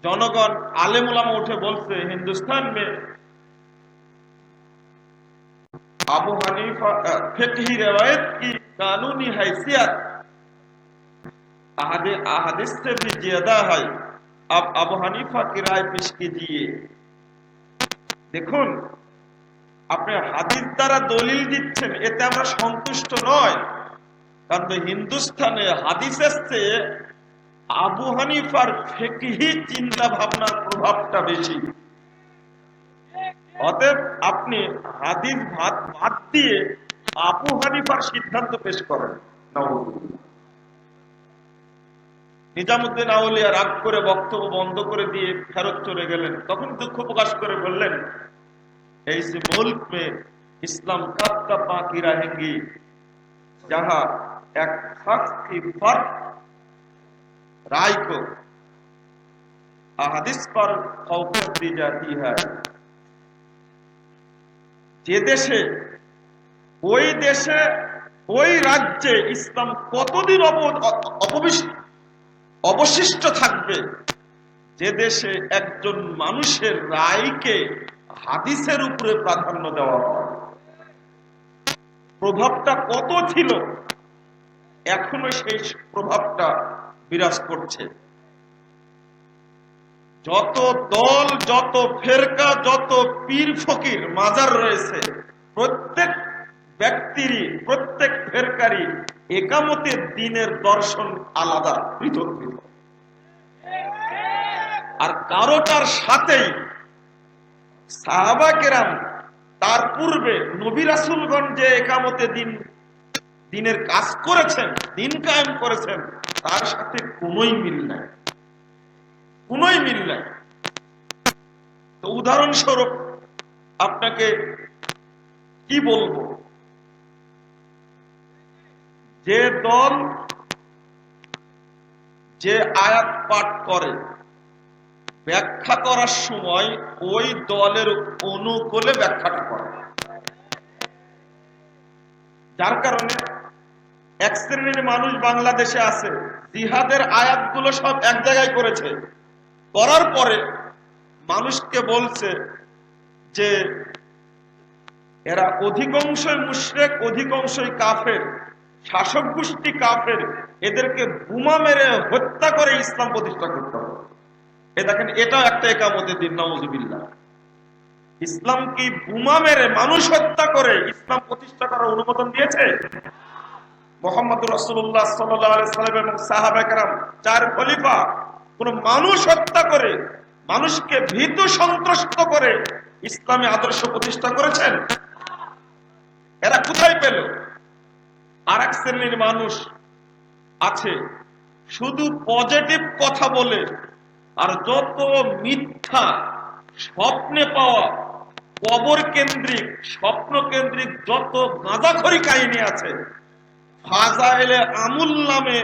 जनगण आलेम उलामा उठे बोलते हिंदुस्तान में अबू हनीफा फिक्ही रिवायत की कानूनी हैसियत अहादीस से भी ज्यादा है। अब अबू हनीफा की राय पेश कीजिए। দেখুন, আপনি হাদিস দ্বারা দলিল দিচ্ছেন, এতে আমরা সন্তুষ্ট নয়। কারণ হিন্দুস্তানে হাদিসের চেয়ে আবু হানিফার ফিকহি চিন্তা ভাবনার প্রভাবটা বেশি। অতএব আপনি হাদিস বাদ দিয়ে আবু হানিফার সিদ্ধান্ত পেশ করেন। নিজামুদ্দিন আউলিয়া রাগ করে বক্তব্য বন্ধ করে দিয়ে ফেরত চলে গেলেন। তখন দুঃখ প্রকাশ করে বললেন, ऐसे मुल्क में इस्लाम कब तक बाकी रहेंगी जहां एक शख्स की फर्द राय को अहादीस पर फौकत दी जाती है। যে দেশে ওই রাজ্যে ইসলাম কতদিন অবশিষ্ট থাকবে, যে দেশে একজন মানুষের রায়কে হাদিসের উপরে প্রাধান্য দেওয়া হয়। প্রভাবটা কত ছিল, এখনো সেই প্রভাবটা বিরাজ করছে। যত দল, যত ফেরকা, যত পীর ফকির মাজার রয়েছে, প্রত্যেক ব্যক্তিরই, প্রত্যেক ফেরকারই একামতের দিনের দর্শন আলাদা, পৃথক পৃথক। আর কারোটার সাথেই সাহাবা কেরাম তার পূর্বে নবী রাসূলগণ যে একামতে দিনের কাজ করেছেন, দিন কায়েম করেছেন, তার সাথে কোনোই মিল নাই, কোনোই মিল নাই। তো উদাহরণস্বরূপ আপনাকে কি বলবো, যে দল যে আয়াত পাঠ করে ব্যাখ্যা করার সময় ওই দলের অনুকূলে ব্যাখ্যাটা করে, যার কারণে এক শ্রেণীর মানুষ বাংলাদেশে আছে, জিহাদের আয়াতগুলো সব এক জায়গায় করেছে, করার পরে মানুষকে বলছে যে এরা অধিকাংশই মুশরিক, অধিকাংশই কাফের, শাসক গোষ্ঠী কাফের, এদেরকে বোমা মেরে হত্যা করে ইসলাম প্রতিষ্ঠা করতে হবে। এ দেখেন, এটাও একটা একামতের দিন, নাউজুবিল্লাহ। ইসলাম কি বোমা মেরে মানুষ হত্যা করে ইসলাম প্রতিষ্ঠা করার অনুমোদন দিয়েছে? মুহাম্মদুর রাসূলুল্লাহ সাল্লাল্লাহু আলাইহি সাল্লাম এবং সাহাবায়ে কেরাম, চার খলিফা, কোন মানুষ হত্যা করে, মানুষকে ভীত সন্ত্রস্ত করে ইসলামী আদর্শ প্রতিষ্ঠা করেছেন? এরা কোথায় পেল? আর এক শ্রেণীর মানুষ আছে, শুধু পজিটিভ কথা বলে, আর যত মিথ্যা স্বপ্নে পাওয়া, কবর কেন্দ্রিক, স্বপ্ন কেন্দ্রিক যত গাঁজাখড়ি কাহিনী আছে, ফাজাইলে আমুল নামে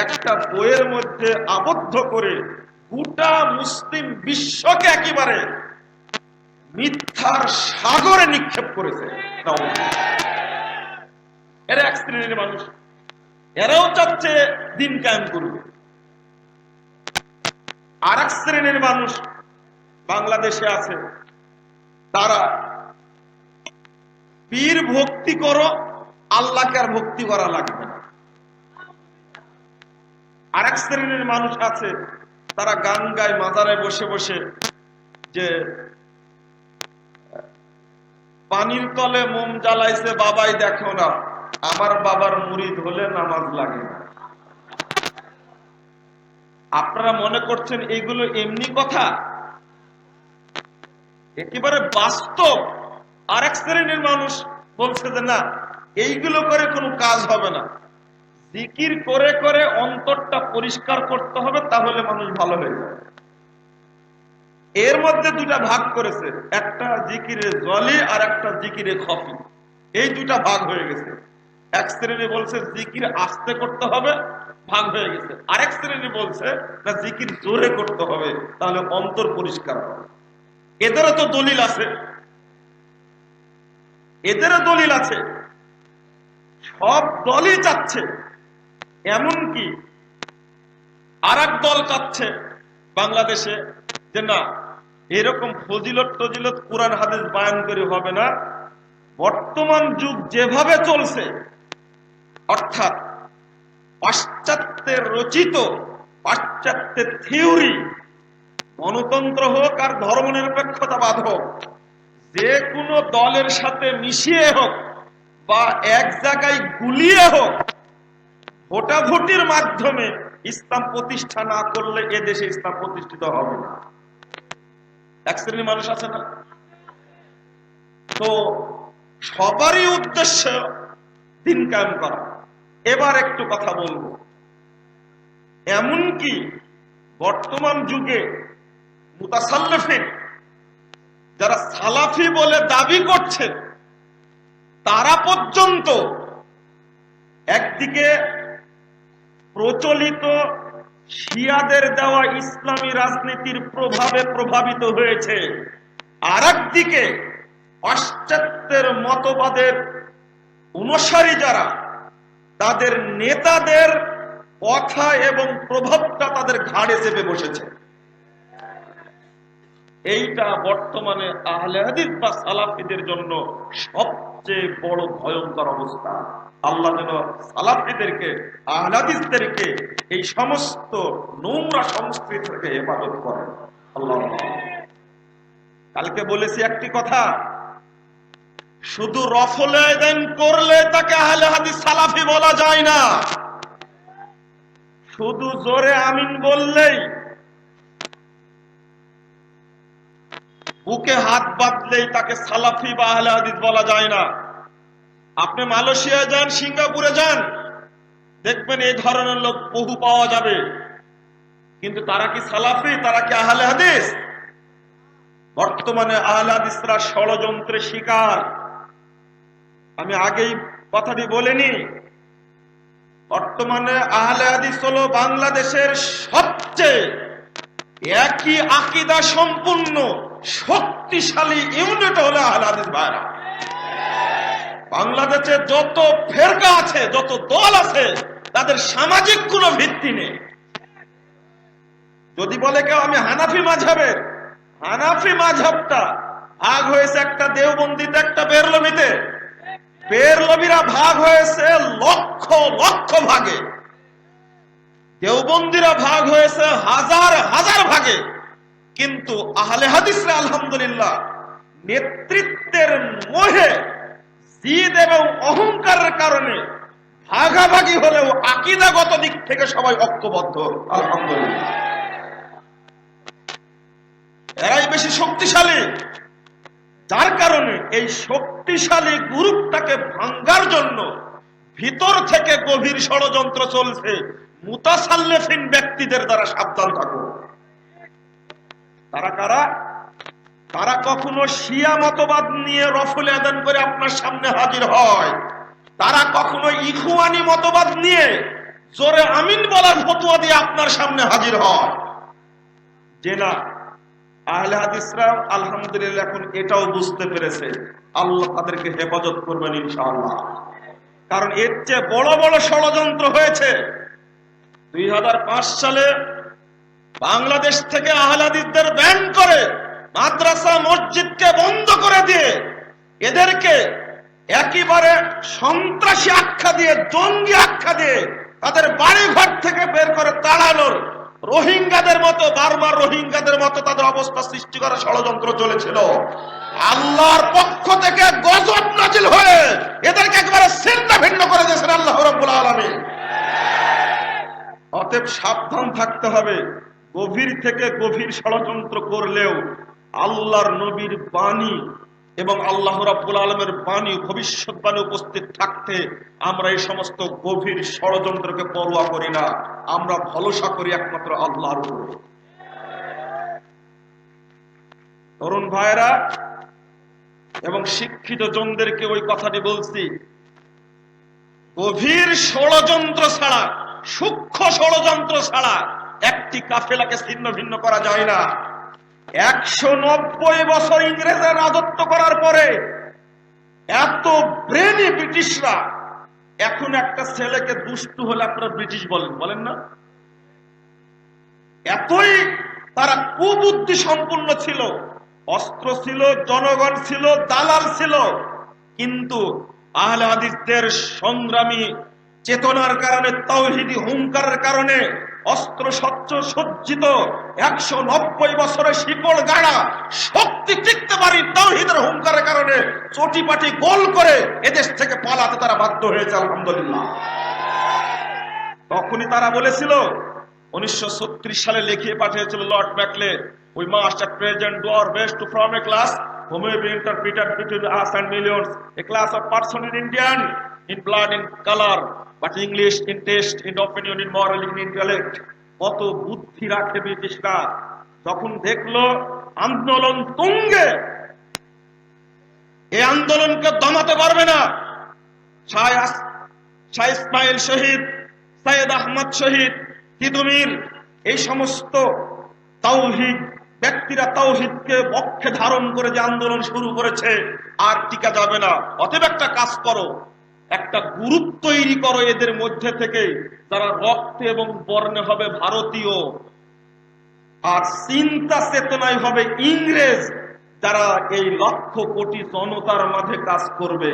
একটা বইয়ের মধ্যে আবদ্ধ করে গোটা মুসলিম বিশ্বকে একেবারে মিথ্যার সাগরে নিক্ষেপ করেছে। এরা এক শ্রেণীর মানুষ, এরাও চাচ্ছে দিন কায়েম করবে। আর এক শ্রেণীর মানুষ বাংলাদেশে আছে, তারা পীর ভক্তি করো, আল্লাহকে আর ভক্তি করা লাগবে না। আর এক শ্রেণীর মানুষ আছে, তারা গান গায় মাজারে বসে বসে, যে পানির তলে মোম জ্বালাইছে বাবাই দেখো না, আমার বাবার মুরিদ হলে নামাজ লাগে না। আপনারা মনে করছেন এইগুলো এমনি কথা? একেবারে বাস্তব। আর এক শ্রেণীর মানুষ বলছে যে না, এইগুলো করে কোনো কাজ হবে না, জিকির করে করে অন্তরটা পরিষ্কার করতে হবে, তাহলে মানুষ ভালো হয়ে যাবে। এর মধ্যে দুটা ভাগ করেছে, একটা জিকিরে জলি আর একটা জিকিরে খফি, এই দুটা ভাগ হয়ে গেছে। এক শ্রেণী বলছে জিকির আস্তে করতে হবে, ভাগ হয়ে গেছে। আরেক শ্রেণী বলছে না, জিকির জোরে করতে হবে, তাহলে অন্তর পরিষ্কার হবে। এদেরও তো দলিল আছে, এদেরও দলিল আছে। সব দলই চাচ্ছে, এমনকি আর এক দল চাচ্ছে বাংলাদেশে যে না এরকম ফজিলত টজিলত কোরআন হাদিস বায়ান করে হবে না, বর্তমান যুগ যেভাবে চলছে, অর্থাৎ পাশ্চাত্যের রচিত পাশ্চাত্যের থিওরি, গণতন্ত্র হোক আর ধর্মনিরপেক্ষতাবাদ হোক, যে কোনো দলের সাথে মিশিয়ে হোক বা এক জায়গায় গুলিয়ে হোক, ভোটাভুটির মাধ্যমে ইসলাম প্রতিষ্ঠা না করলে এ দেশে ইসলাম প্রতিষ্ঠিত হবে না। এক শ্রেণীর মানুষ আছে না, তো সবারই উদ্দেশ্য দিন কায়েম করা। এবার একটু কথা বলবো, এমনকি বর্তমান যুগে মুতাসাল্লিফিন যারা সালাফি বলে দাবি করছেন, তারা পর্যন্ত একদিকে প্রচলিত শিয়াদের দেওয়া ইসলামী রাজনীতির প্রভাবে প্রভাবিত হয়েছে, আর একদিকে পাশ্চাত্যের মতবাদের অনুসারী যারা, তাদের নেতাদের কথা এবং প্রভাবটা তাদের ঘাড়ে চেপে বসেছে। এইটা বর্তমানে আহলে হাদিস বা সালাফিদের জন্য সবচেয়ে বড় ভয়ঙ্কর অবস্থা। আল্লাহ যেন সালাফিদেরকে, আহলে হাদিসদেরকে এই সমস্ত নোংরা সংস্কৃতি থেকে হেফাজত করেন। আল্লাহ। কালকে বলেছি একটি কথা, শুধু রফলে আযান করলে তাকে আহলে হাদিস সালাফি বলা যায় না, শুধু জোরে আমিন বললেই, বুকে হাত বাঁধলেই তাকে সালাফি বা আহলে হাদিস বলা যায় না। আপনি মালয়েশিয়া যান, সিঙ্গাপুরে যান, দেখবেন এই ধরনের লোক বহু পাওয়া যাবে, কিন্তু তারা কি সালাফি, তারা কি আহলে হাদিস? বর্তমানে আহলে হাদিসরা ষড়যন্ত্রের শিকার। আমি আগেই কথাটি বলিনি, বর্তমানে আহলে হাদিস হলো বাংলাদেশের সবচেয়ে একই আকীদা সম্পূর্ণ শক্তিশালী ইউনিট হলো আহলে হাদিস ভাইরা। বাংলাদেশে যত ফেরকা আছে, যত দল আছে, তাদের সামাজিক কোনো ভিত্তি নেই। যদি বলে কেউ আমি হানাফি মাযহাবের, হানাফি মাযহাবটা ভাগ হয়েছে একটা দেওবন্দিতে, একটা বেরলভিতে। বেরলভিরা ভাগ হয়েছে লক্ষ লক্ষ ভাগে, দেওবন্দিরা ভাগ হয়েছে হাজার হাজার ভাগে। কিন্তু আহলে হাদিসরা আলহামদুলিল্লাহ নেতৃত্বের মোহে, জিদ এবং অহংকারের কারণে ভাগাভাগি হলেও আকীদাগত দিক থেকে সবাই ঐক্যবদ্ধ আলহামদুলিল্লাহ। এরাই বেশি শক্তিশালী, যার কারণে এই শক্তিশালী গ্রুপটাকে ভাঙ্গার জন্য ভিতর থেকে গভীর ষড়যন্ত্র চলছে। মুতাসাল্লিফিন ব্যক্তিদের দ্বারা সাবধান থাকো। তারা কারা? তারা কখনো শিয়া মতবাদ নিয়ে রফুল আযান করে আপনার সামনে হাজির হয়, তারা কখনো ইখওয়ানি মতবাদ নিয়ে জোরে আমিন বলার ফতোয়া দিয়ে আপনার সামনে হাজির হয়। যে না, আহলে হাদিসরা আলহামদুলিল্লাহ এখন এটাও বুঝতে পেরেছে, আল্লাহ তাদেরকে হেফাজত করবেন ইনশাআল্লাহ। কারণ এর চেয়ে বড় বড় ষড়যন্ত্র হয়েছে। 2005 সালে বাংলাদেশ থেকে আহলে হাদিসদের ব্যান করে মাদ্রাসা মসজিদকে বন্ধ করে দিয়ে এদেরকে একেবারে সন্ত্রাসী আখ্যা দিয়ে, জঙ্গি আখ্যা দিয়ে তাদের বাড়ি ঘর থেকে বের করে তাড়ানোর, রোহিঙ্গাদের মতো, বারবার রোহিঙ্গাদের মতো তাদের অবস্থা সৃষ্টি করার ষড়যন্ত্র চলেছিল। আল্লাহর পক্ষ থেকে গজব নাজিল হয়ে এদেরকে একেবারে ছিন্ন ভিন্ন করে দিয়েছেন আল্লাহ রাব্বুল আলামিন। অতএব সাবধান থাকতে হবে। গভীর থেকে গভীর ষড়যন্ত্র করলেও আল্লাহর নবীর বাণী এবং আল্লাহ রাব্বুল আলামিনের বাণী, ভবিষ্যৎবাণী উপস্থিত থাকতে আমরা এই সমস্ত গভীর ষড়যন্ত্রকে পরোয়া করি না। আমরা ভরসা করি একমাত্র আল্লাহর উপর। তরুণ ভাইরা এবং শিক্ষিত জনদেরকে ওই কথাটি বলছি, গভীর ষড়যন্ত্র ছাড়া, সূক্ষ্ম ষড়যন্ত্র ছাড়া একটি কাফেলাকে ছিন্ন ভিন্ন করা যায় না। 190 বছর ইংরেজরা রাজত্ব করার পরে এত ব্রেনি ব্রিটিশরা, এখন একটা ছেলেকে দুষ্টু হলে আপনারা ব্রিটিশ বলেন, বলেন না? এতই তারা কুবুদ্ধি সম্পূর্ণ ছিল, অস্ত্র ছিল, জনগণ ছিল, দালাল ছিল, কিন্তু আহলে হাদিসদের সংগ্রামী চেতনার কারণে, তাওহীদি হুঙ্কারের কারণে, অস্ত্র শস্ত্র সজ্জিত 190 বছরের শিকল গাড়া শক্তি টিকতে পারি তাওহীদের হুঙ্কারের কারণে চটিপাটি গোল করে এদেশ থেকে পালাতে তারা বাধ্য হয়েছে। আলহামদুলিল্লাহ। তখনই তারা বলেছিল, 1936 সালে লিখিয়ে পাঠিয়েছিল Lord Macaulay, we must at present do our best to form a class who may be interpreted between us and millions, a class of person in Indian, in blood, in color, but English, in taste, in opinion, in moral, in intellect. কত বুদ্ধি রাখে ব্রিটিশরা, যখন দেখলো আন্দোলন তুঙ্গে, এই আন্দোলনকে দমাতে পারবে না, শাহ ইসমাইল শহীদ, সৈয়দ আহমদ শহীদ, তিতুমির, এই সমস্ত তাওহীদ ব্যক্তিরা তাওহীদকে পক্ষে ধারণ করে যে আন্দোলন শুরু করেছে, আর টিকা যাবে না। অতএব একটা কাজ করো, একটা গ্রুপ তৈরি করো এদের মধ্যে থেকে, যারা রক্তে এবং বর্ণে হবে ভারতীয়, আর চিন্তা চেতনায় হবে ইংরেজ, যারা এই লক্ষ কোটি জনতার মাঝে কাজ করবে।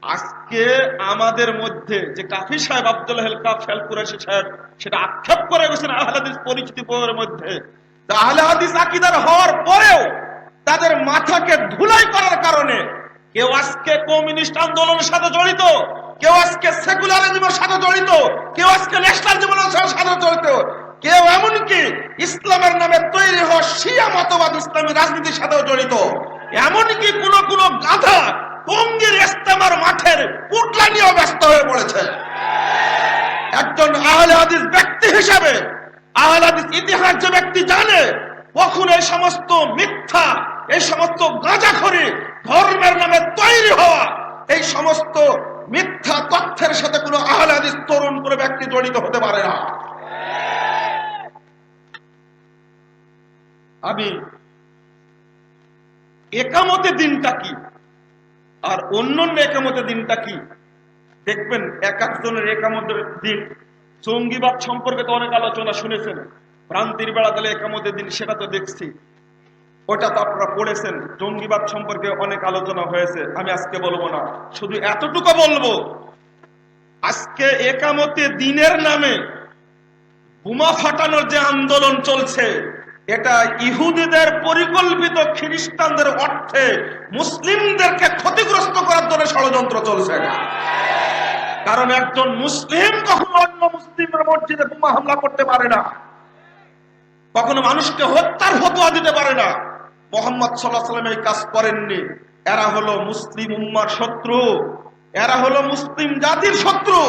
আজকে আমাদের মধ্যে যে কাফি সাহেব, আব্দুল্লাহ কাফেল কুরাইশি সাহেব, সেটা আক্ষেপ করে গেছেন আহলে হাদিস পরিচিতি বইয়ের মধ্যে। আহলে হাদিস আকীদার হওয়ার পরেও তাদের মাথাকে ধুলাই করার কারণে কেউ আজকে কমিউনিস্ট আন্দোলনের সাথে জড়িত, কেউ আজকে সেকুলারিজমের সাথে জড়িত, কেউ আজকে ন্যাশনালিজমের সাথে জড়িত, কেউ এমনকি ইসলামের নামে তৈরি হওয়া শিয়া মতবাদ ইসলামী রাজনীতির সাথেও জড়িত। এমনকি কোন কোন গাধা টঙ্গীর ইস্তেমার মাঠের পুটলা নিয়েও ব্যস্ত হয়ে পড়েছে। একজন আহলে হাদিস ব্যক্তি হিসাবে, আহলে হাদিস ইতিহাস যে ব্যক্তি জানে, কখন এই সমস্ত মিথ্যা, এই সমস্ত গাঁজাখড়ি, ধর্মের নামে তৈরি হওয়া এই সমস্ত মিথ্যা তথ্যের সাথে কোনো আহলে হাদিস তরুণ কোনো ব্যক্তি জড়িত হতে পারে না। আমি একামতের দিনটা কি আর অন্যান্য একামতের দিনটা কি দেখবেন। এক একজনের একামতের দিন, জঙ্গিবাদ সম্পর্কে তো অনেক আলোচনা শুনেছেন, ভ্রান্তির বেড়া দিলে একামতের দিন, সেটা তো দেখছি, ওটা তো আপনারা পড়েছেন। জঙ্গিবাদ সম্পর্কে অনেক আলোচনা হয়েছে, আমি আজকে বলবো না, শুধু এতটুকু বলবো, আজকে একামতের দিনের নামে বোমা ফাটানোর যে আন্দোলন চলছে, এটা ইহুদিদের পরিকল্পিত, খ্রিস্টানদের অর্থে মুসলিমদেরকে ক্ষতিগ্রস্ত করার জন্য ষড়যন্ত্র চলছে। কারণ একজন মুসলিম কখনো অন্য মুসলিমের মসজিদে বোমা হামলা করতে পারে না, কখনো মানুষকে হত্যার ফতোয়া দিতে পারে না। মুহাম্মদ সাল্লাল্লাহু আলাইহি ওয়াসাল্লাম এই কাজ করেননি। এরা হলো মুসলিম উম্মার শত্রু, এরা হলো মুসলিম জাতির শত্রু,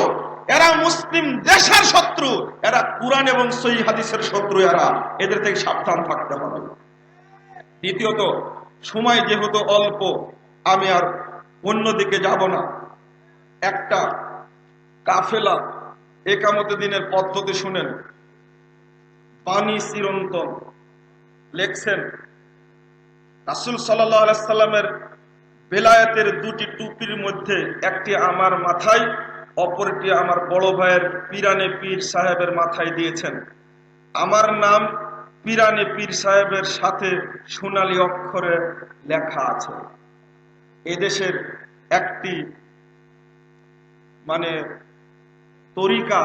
এরা মুসলিম দেশের শত্রু, এরা কুরআন এবং সহিহ হাদিসের শত্রু। এদের থেকে সাবধান থাকতে হবে। দ্বিতীয়ত, সময় যেহেতু অল্প, আমি আর অন্যদিকে যাব না। একটা কাফেলা একামতের দিনের পদ্ধতি শুনেন। বানী চিরন্তন লেখছেন, রাসূল সাল্লাল্লাহু আলাইহি সাল্লামের বেলায়েতের দুটি টুপির মধ্যে একটি আমার মাথায়, অপরটি আমার বড় ভাইয়ের পিরানে পীর সাহেবের মাথায় দিয়েছেন। আমার নাম পিরানে পীর সাহেবের সাথে সোনালী অক্ষরে লেখা আছে। এদেশের একটি তরিকা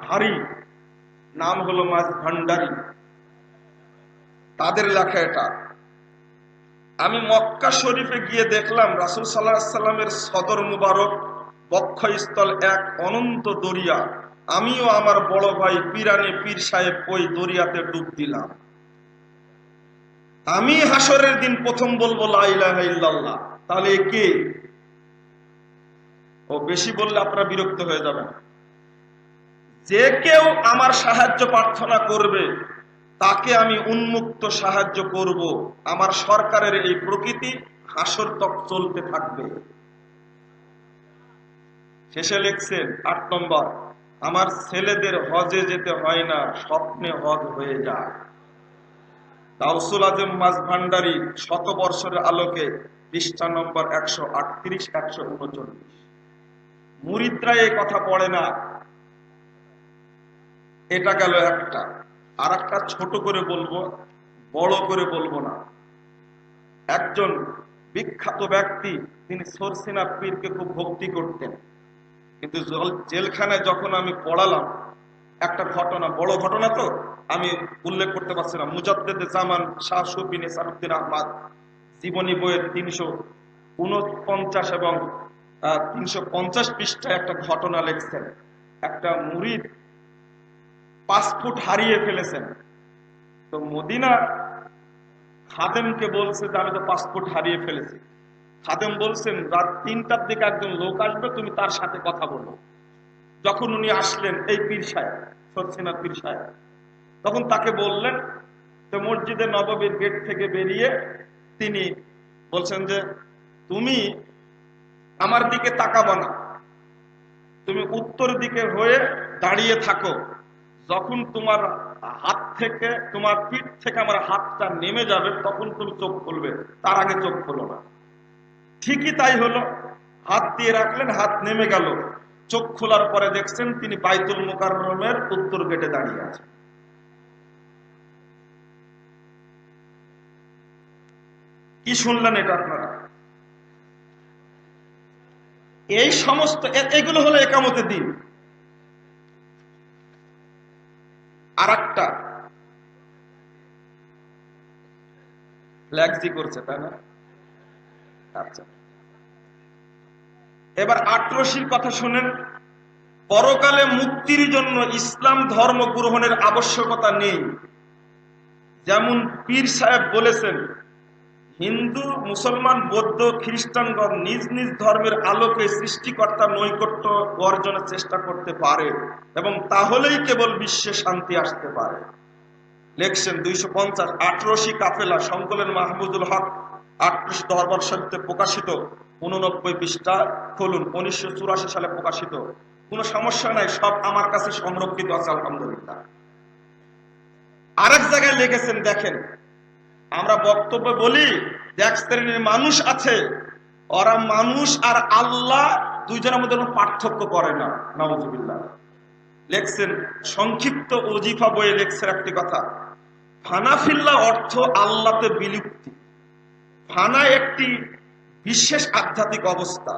ধারী, নাম হলো মাঝ ভান্ডারী, তাদের লেখা এটা। আমি মক্কা শরীফে গিয়ে দেখলাম রাসূল সাল্লাল্লাহু আলাইহি সাল্লামের সদর মুবারক বক্ষস্থল এক অনন্ত দরিয়া। আমিও আমার বড় ভাই পিরানে পীর সাহেব ওই দরিয়াতে ডুব দিলাম। আমি হাসরের দিন প্রথম বলবো লা ইলাহা ইল্লাল্লাহ। তাহলে কে? ও বেশি বললে আপনারা বিরক্ত হয়ে যাবেন। যে কেউ আমার সাহায্য প্রার্থনা করবে তাকে আমি উন্মুক্ত সাহায্য করব। আমার সরকারের এই প্রকৃতি হাসর তক চলতে থাকবে। শেষে লিখছেন 8 নম্বর, আমার ছেলেদের হজে যেতে হয় না, স্বপ্নে হজ হয়ে যায়। গাউসুল আজম মাঝভান্ডারী, শতবর্ষের আলোকে, পৃষ্ঠা নম্বর 138 139। মুরিদরা এই কথা পড়ে না। এটা গেল একটা। আর একটা ছোট করে বলবো, বড় করে বলবো না। একজন বিখ্যাত ব্যক্তি, তিনি সরসিনা পীরকে খুব ভক্তি করতেন, কিন্তু জেলখানায় যখন আমি পড়ালাম, একটা ঘটনা, বড় ঘটনা তো আমি উল্লেখ করতে পারছি না। মুজাদ্দেদে জামান শাহ সুফি নেসারউদ্দিন আহমদ জীবনী বইয়ের 349 এবং 350 পৃষ্ঠায় একটা ঘটনা লিখছেন। একটা মুরিদ পাসপোর্ট হারিয়ে ফেলেছেন, তো মদিনা খাদেমকে বলছে যে আমি তো পাসপোর্ট হারিয়ে ফেলেছি। খাদেম বলছেন রাত 3টার দিকে একজন লোক আসবে, তুমি তার সাথে কথা বলো। যখন উনি আসলেন, এই পীর সাহেব, সরসিনা পীর সাহেব, তখন তাকে বললেন, তো মসজিদে নববীর গেট থেকে বেরিয়ে তিনি বলছেন যে তুমি আমার দিকে তাকাবো না, তুমি উত্তর দিকে হয়ে দাঁড়িয়ে থাকো, যখন তোমার হাত থেকে, তোমার পিঠ থেকে আমার হাতটা নেমে যাবে তখন তুমি চোখ খুলবে, তার আগে চোখ খুলো না। ঠিকই তাই হলো, হাত দিয়ে রাখলেন, হাত নেমে গেল, চোখ খোলার পরে দেখছেন তিনি বাইতুল মুকাররমের উত্তর গেটে দাঁড়িয়ে আছেন। কি শুনলেন এটা আপনারা? এই সমস্ত এগুলো হলো একামতের দিন। আর একটা ফ্ল্যাক্সি করছে, তাই না? আচ্ছা, এবার আটরশির কথা শুনেন। পরকালে মুক্তির জন্য ইসলাম ধর্ম গ্রহণের আবশ্যকতা নেই। যেমন পীর সাহেব বলেছেন, হিন্দু, মুসলমান, বৌদ্ধ, খ্রিস্টানগণ নিজ নিজ ধর্মের আলোকে সৃষ্টিকর্তার নৈকট্য অর্জনের চেষ্টা করতে পারে এবং তাহলেই কেবল বিশ্বে শান্তি আসতে পারে। লেখছেন 250 আটরশি কাফেলা, সংকলন মাহমুদুল হক, 38 দরবার সাহিত্যে প্রকাশিত, 89 পৃষ্ঠা খুলুন, 1984 সালে প্রকাশিত। কোনো সমস্যা নাই, সব আমার কাছে সংরক্ষিত আছে আলহামদুলিল্লাহ। আরেক জায়গায় লিখেছেন, দেখেন, আমরা বক্তব্য বলি যে এক শ্রেণীর মানুষ আছে, ওরা মানুষ আর আল্লাহ দুইজনের মধ্যে কোনো পার্থক্য করে না, নাউজুবিল্লাহ। লেখছেন সংক্ষিপ্ত ওজিফা বইয়ে লেখছেন একটি কথা, ফানাফিল্লাহ অর্থ আল্লাহতে বিলুপ্তি। ফানা একটি বিশেষ আধ্যাত্মিক অবস্থা,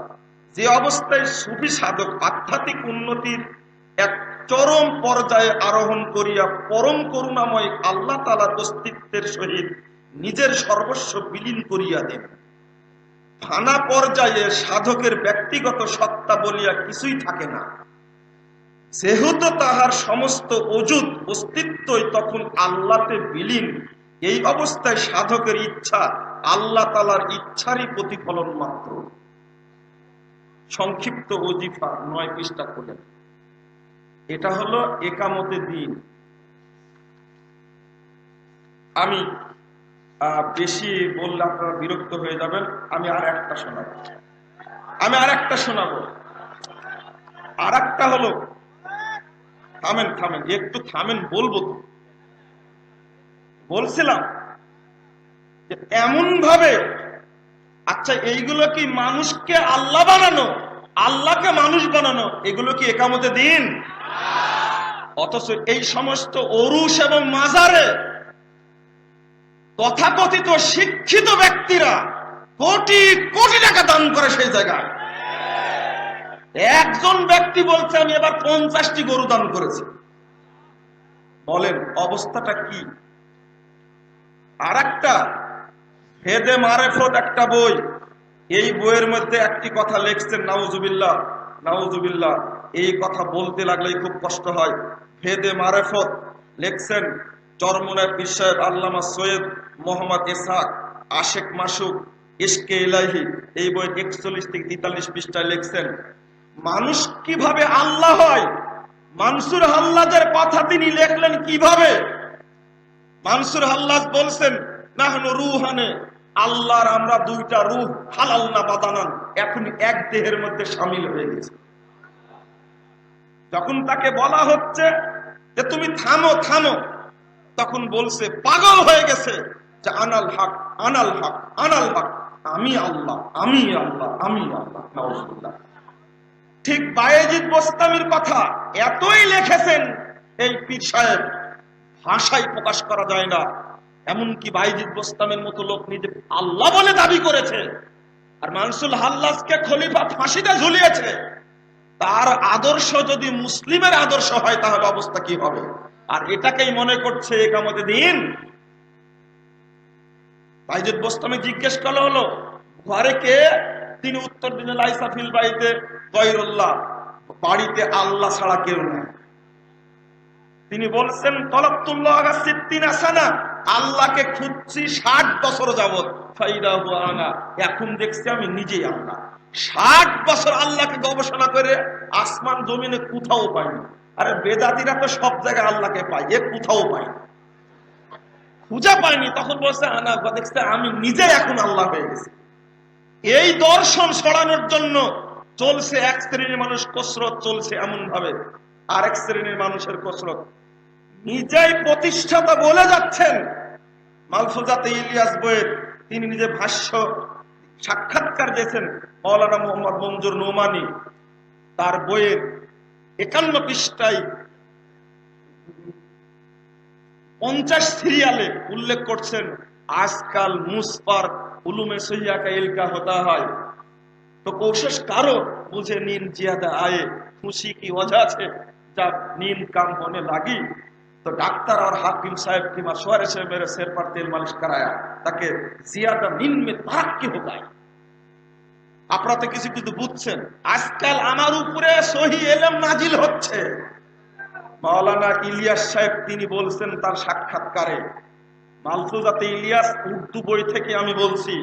যে অবস্থায় সুফি সাধক আধ্যাত্মিক উন্নতির এক চরম পর্যায়ে আরোহণ করিয়া পরম করুণাময় আল্লাহ তাআলার অস্তিত্বের সহিত নিজের সর্বস্ব বিলীন করিয়া দেন। ফানা পর্যায়ে সাধকের ব্যক্তিগত সত্তা বলিয়া কিছুই থাকে না, যেহেতু তাহার সমস্ত অযুত অস্তিত্বই তখন আল্লাহতে বিলীন। এই অবস্থায় সাধকের ইচ্ছা আল্লাহ তাআলার ইচ্ছারই প্রতিফলন মাত্র। সংক্ষিপ্ত ওজিফা 9 পৃষ্ঠা খোলেন। এটা হলো একামতে দিন। আমি বেশি বললে আপনারা বিরক্ত হয়ে যাবেন, আমি আর একটা শোনাবো। আর একটা হলো, থামেন একটু থামেন, বলবো তো। বলছিলাম যে এমন ভাবে, আচ্ছা এইগুলো কি মানুষকে আল্লাহ বানানো, আল্লাহকে মানুষ বানানো, এগুলো কি একামতে দিন? অথচ এই সমস্ত অরুশ এবং মাজারে তথাকথিত শিক্ষিত ব্যক্তিরা কোটি কোটি টাকা দান করে সেই জায়গায়। একজন ব্যক্তি বলছে আমি এবার 50টি গরু দান করেছি। বলেন অবস্থাটা কি? আর একটা হেদে মারেফত একটা বই, এই বইয়ের মধ্যে একটি কথা লিখছেন, নাউজুবিল্লাহ, এই কথা বলতে লাগলেই খুব কষ্ট হয়। হেদে মারেফত লিখছেন চরমনায় পীর সাহেব আল্লামা সৈয়দ মোহাম্মদ ইসহাক আশেক মাসুক ইশকে ইলাহি, এই বই 41 থেকে 43 পৃষ্ঠায় লিখছেন মানুষ কিভাবে আল্লাহ হয়। মানসুর হাল্লাজের কথা তিনি লিখলেন কিভাবে। মানসুর হাল্লাজ বলছেন নাহনু রুহানে, আল্লাহর আমরা দুইটা রূহ, হালাল না বাদানান, এখন এক দেহের মধ্যে শামিল হয়ে গেছে। যখন তাকে বলা হচ্ছে যে তুমি থামো, তখন বলছে পাগল হয়ে গেছে যে আনাল হক, আমি আল্লাহ। নাউজুবিল্লাহ। ঠিক বায়েজিদ বোস্তামির কথা এতই লিখেছেন এই পীর সাহেব, ভাষায় প্রকাশ করা যায় না। এমনকি বাইজিদ বোস্তামের মতো লোক নিজে আল্লাহ বলে দাবি করেছে, আর মানসুল হাল্লাজকে খলিফা ফাঁসিতে ঝুলিয়েছে। তার আদর্শ যদি মুসলিমের আদর্শ হয় তাহলে অবস্থা কি হবে? আর এটাকেই মনে করছে একামতে দিন। বাইজিদ বোস্তামি জিজ্ঞেস করা হলো ঘরে কে? তিনি উত্তর দিলেন লাইসা ফিল বাইতে গায়রুল্লাহ, বাড়িতে আল্লাহ ছাড়া কেউ নেই। তিনি বলছেন তলাবতুল্লাহ সিত্তিনা সানা, আল্লাহকে খুঁজছি 60 বছর যাবত, ফাইদা হুয়া আনা, এখন দেখছি আমি নিজেই আল্লাহ। 60 বছর আল্লাহকে গবেষণা করে আসমান জমিনে কোথাও পাইনি। আরে বেদাতিরা তো সব জায়গায় আল্লাহকে পায়, এ কোথাও পায়নি, খুঁজে পায়নি। তখন বলছে আনা, দেখছে আমি নিজে এখন আল্লাহ হয়ে গেছি। এই দর্শন ছড়ানোর জন্য চলছে এক শ্রেণীর মানুষ কসরত, চলছে এমন ভাবে আরেক শ্রেণীর মানুষের কসরত। নিজেই প্রতিষ্ঠাতা বলে যাচ্ছেন মালফুজাতে ইলিয়াস বইয়ের, তিনি নিজে ভাষ্য সাক্ষাৎকার দিয়েছেন মৌলানা মোহাম্মদ মঞ্জুর নোমানী। তার বইয়ের 51 পৃষ্ঠায় 50 সিরিয়ালে উল্লেখ করছেন আজকাল মুসপার উলুমে সহিয়াকা ইলকা হতা হয় তো কোশিশ কারো मुझे नींद ज्यादा आए, खुशी की वजह से जब नींद कम होने लगी तो डॉक्टर और हाकिम साहब की मशवरे से मेरे सिर पर तेल मालिश कराया ताकि ज्यादा नींद में तरक्की हो जाए। আপনারা তো কিছু কিছু বুঝছেন। আজকাল আমার উপরে সহি ইলম নাজিল হচ্ছে। মাওলানা ইলিয়াস সাহেব তিনি বলছেন তার সাক্ষাৎকারে, মালফুজাতে ইলিয়াস উর্দু বই থেকে আমি বলছি,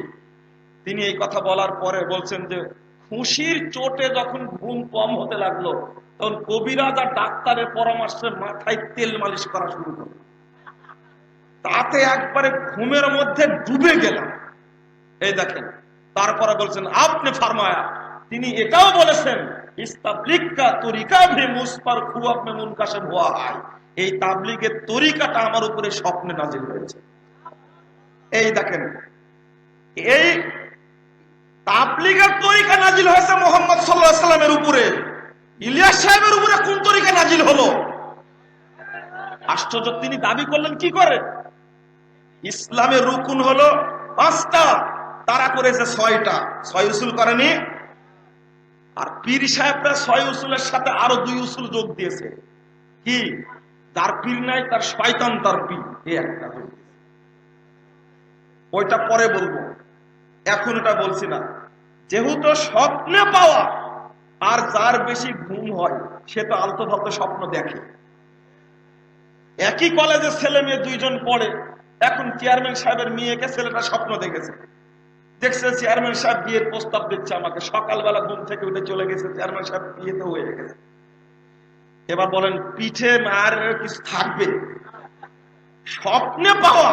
তিনি এই কথা বলার পরে বলছেন যে খুশির চোটে যখন ঘুম কম হতে লাগলো তখন কবিরাজ আর ডাক্তারের পরামর্শে মাথায় তেল মালিশ করা শুরু করলো, তাতে একবারে ঘুমের মধ্যে ডুবে গেলাম। এই দেখেন, তারপরে বলছেন আপনি ফরমায়া, তিনি এটাও বলেছেন ইস তাবলীগ কা তরিকা ভি মুঝ পর খুয়াব মে মুনকাশিফ হুয়া है, এই তাবলীগের তরিকাটা আমার উপরে স্বপ্নে নাজিল হয়েছে। এই দেখেন, এই তাবলীগের তরিকা নাজিল হয়েছে মুহাম্মদ সাল্লাল্লাহু আলাইহি সাল্লামের উপরে। ইলিয়াস সাহেবের উপরে কোন তরিকা নাজিল হলো? আশ্চর্য। তিনি দাবি করলেন কি করে ইসলামের রুকুন হলো 5টা, তারা করেছে 6টা, 6 উসুল করেনি। আর পীর সাহেবরা 6 উসুলের সাথে আরো 2 উসুল যোগ দিয়েছে। কি? যার পীর নাই তার শয়তান তার পীর, এই একটা। ওইটা পরে বলবো, এখন এটা বলছি না। যেহেতু স্বপ্নে পাওয়া, আর যার বেশি ঘুম হয় সে তো আলতো ফালতো স্বপ্ন দেখে। একই কলেজের ছেলে মেয়ে 2 জন পড়ে, এখন চেয়ারম্যান সাহেবের মেয়েকে ছেলেটা স্বপ্ন দেখেছে, দেখছে চেয়ারম্যান সাহেব বিয়ের প্রস্তাব দিচ্ছে আমাকে, সকালবেলা ঘুম থেকে উঠে চলে গেছে, চেয়ারম্যান সাহেব বিয়েতে হয়ে গেছে। এবার বলেন পিঠে মার কিছু থাকবে? স্বপ্নে পাওয়া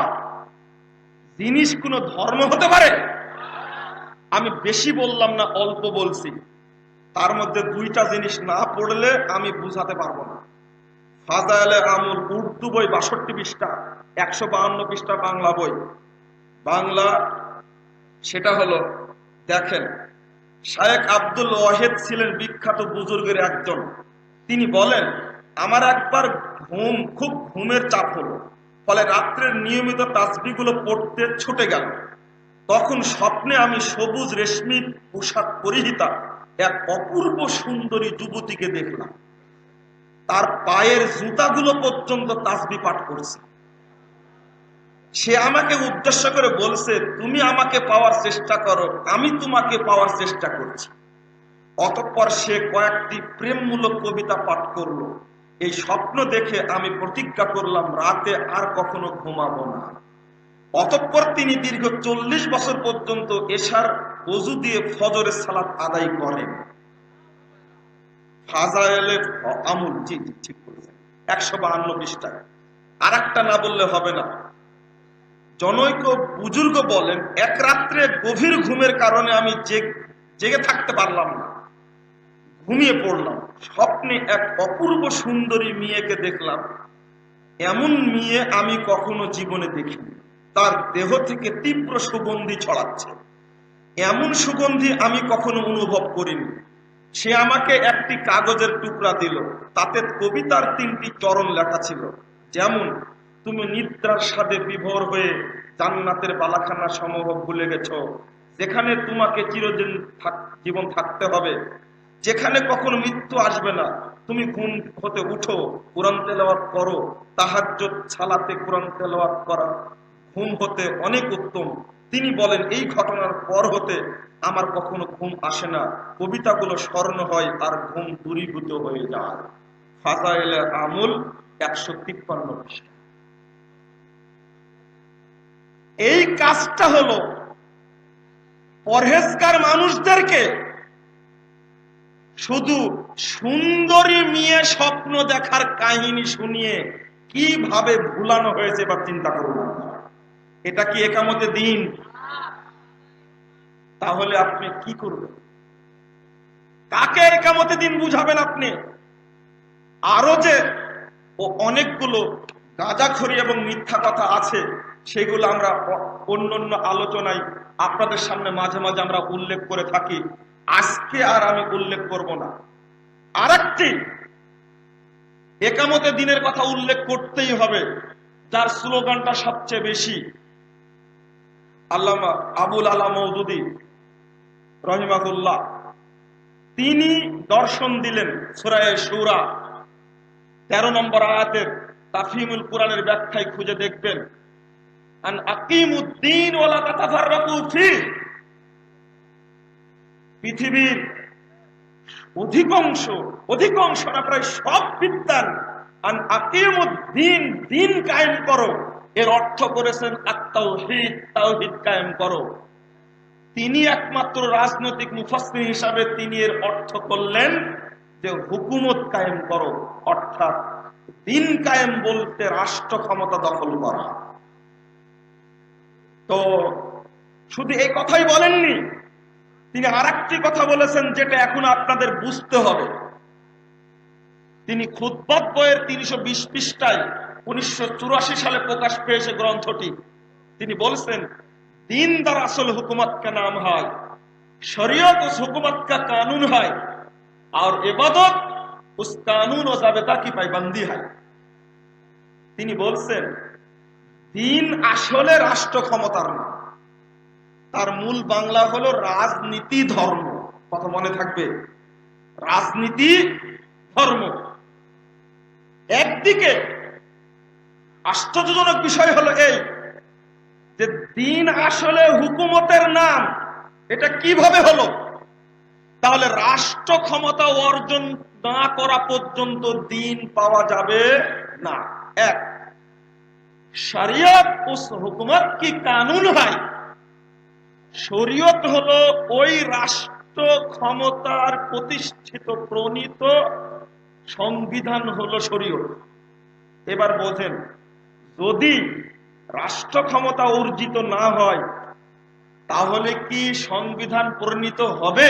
জিনিস কোন ধর্ম হতে পারে? আমি বেশি বললাম না, অল্প বলছি। তার মধ্যে 2টা জিনিস না পড়লে আমি বুঝাতে পারবো না। ফাজাইলে আমল উর্দু বই 62 পৃষ্ঠা, 152 পৃষ্ঠা বাংলা বই, বাংলা। সেটা হলো, দেখেন, শায়েখ আব্দুল ওয়াহেদ ছিলেন বিখ্যাত বুজুর্গের একজন। তিনি বলেন আমার একবার খুব ঘুমের চাপ হলো, ফলে রাত্রের নিয়মিত তাসবিহগুলো পড়তে ছুটে গেল। তখন স্বপ্নে আমি সবুজ রেশমি পোশাক পরিহিতা এক অপূর্ব সুন্দরী যুবতীকে দেখলাম। তার পায়ের জুতাগুলো পর্যন্ত তাসবিহ পাঠ করছে। সে আমাকে উদ্দেশ্য করে বলছে তুমি আমাকে পাওয়ার চেষ্টা করো, আমি তোমাকে পাওয়ার চেষ্টা করছি। অতঃপর সে কয়েকটি প্রেমমূলক কবিতা পাঠ করলো। এই স্বপ্ন দেখে আমি প্রতিজ্ঞা করলাম রাতে আর কখনো ঘুমাবো না। অতঃপর তিনি দীর্ঘ 40 বছর পর্যন্ত এশার ওযু দিয়ে ফজরের সালাত আদায় করেন। ফাজাইলে আমল, জি ঠিক বলেছেন, 152 পৃষ্ঠায়। আর একটা না বললে হবে না। জনৈক বুজুর্গ বলেন এক রাত্রে গভীর ঘুমের কারণে আমি জেগে থাকতে পারলাম না, ঘুমিয়ে পড়লাম। স্বপ্নে এক অপূর্ব সুন্দরী মেয়েকে দেখলাম। এমন মেয়ে আমি কখনো জীবনে দেখিনি। তার দেহ থেকে তীব্র সুগন্ধি ছড়াচ্ছে, এমন সুগন্ধি আমি কখনো অনুভব করিনি। সে আমাকে একটি কাগজের টুকরা দিল, তাতে কবিতার 3টি চরণ লেখা ছিল, যেমন তুমি নিদ্রার স্বাদে বিভোর হয়ে জান্নাতের বালাখানা সমূহ ভুলে গেছো, যেখানে তোমাকে চিরদিন জীবন থাকতে হবে, যেখানে কখনো মৃত্যু আসবে না। তুমি ঘুম হতে উঠো, কোরআন তেলাওয়াত করো। তাহাজ্জুদ সালাতে কোরআন তেলাওয়াত করা ঘুম হতে অনেক উত্তম। তিনি বলেন, এই ঘটনার পর হতে আমার কখনো ঘুম আসে না, কবিতাগুলো স্মরণ হয় আর ঘুম দূরীভূত হয়ে যায়। ফাজাইলে আমল 153 পৃষ্ঠা। এই কাজটা হলো পরহেজগার মানুষদেরকে শুধু সুন্দরী মেয়ে স্বপ্ন দেখার কাহিনী শুনিয়ে কিভাবে ভুলানো হয়েছে বা চিন্তা করুন। এটা কি একামতে দিন? তাহলে আপনি কি করবেন? কাকে একামতে দিন বুঝাবেন আপনি? আরো যে অনেকগুলো গাঁজাখড়ি এবং মিথ্যা কথা আছে, সেগুলো আমরা অন্যান্য আলোচনায় আপনাদের সামনে মাঝে মাঝে আমরা উল্লেখ করে থাকি। আজকে আর আমি উল্লেখ করব না। আরেকটি একামতে দিনের কথা উল্লেখ করতেই হবে, যার স্লোগানটা সবচেয়ে বেশি। আল্লামা আবুল আলা মওদুদী রহিমাহুল্লাহ তিনি দর্শন দিলেন সূরা শুরা 13 নম্বর আয়াতের তাফহিমুল কুরআনের ব্যাখ্যায় খুঁজে দেখবেন, আন আকিমুদ্দিন ওয়ালা তাতাফাররাকু ফিহ। পৃথিবীর অধিকাংশ না প্রায় সব বিদ্বান আন আকিমুদ্দিন, দিন কায়েম করো, এর অর্থ করেছেন আত-তাওহীদ, তাওহীদ কায়েম করো। তিনি একমাত্র রাজনৈতিক মুফাসসির হিসাবে তিনি এর অর্থ করলেন যে হুকুমত কায়েম করো, অর্থাৎ দিন কায়েম বলতে রাষ্ট্র ক্ষমতা দখল করা। তো শুধু এই কথাই বলেননি, তিনি আরেকটি কথা বলেছেন যেটা এখন আপনাদের বুঝতে হবে। তিনি খুতবাত বইয়ের 320 পৃষ্ঠায় 1984 সালে প্রকাশ পেয়েছে গ্রন্থটি। তিনি বলছেন, दिन दरअसल हुकूमत का नाम है, शरीयत उस हुकूमत का कानून है और इबादत उस कानून और ज़ाबिता की पाबंदी है। তিনি বলছেন, দিন আসলে রাষ্ট্র ক্ষমতার নাম, তার মূল বাংলা হলো রাজনীতি ধর্ম। কথা মনে থাকবে, রাজনীতি ধর্ম। একদিকে আশ্চর্যজনক বিষয় হলো এই যে দিন আসলে হুকুমতের নাম। এটা কিভাবে হলো? তাহলে রাষ্ট্র ক্ষমতা অর্জন না করা পর্যন্ত দিন পাওয়া যাবে না। এক, শরিয়ত উস হুকুমত কি কানুন হয়। শরীয়ত হলো ওই রাষ্ট্র ক্ষমতার প্রতিষ্ঠিত প্রণীত সংবিধান হলো শরীয়ত। এবার বোঝেন, যদি রাষ্ট্র ক্ষমতা অর্জিত না হয় তাহলে কি সংবিধান প্রণীত হবে?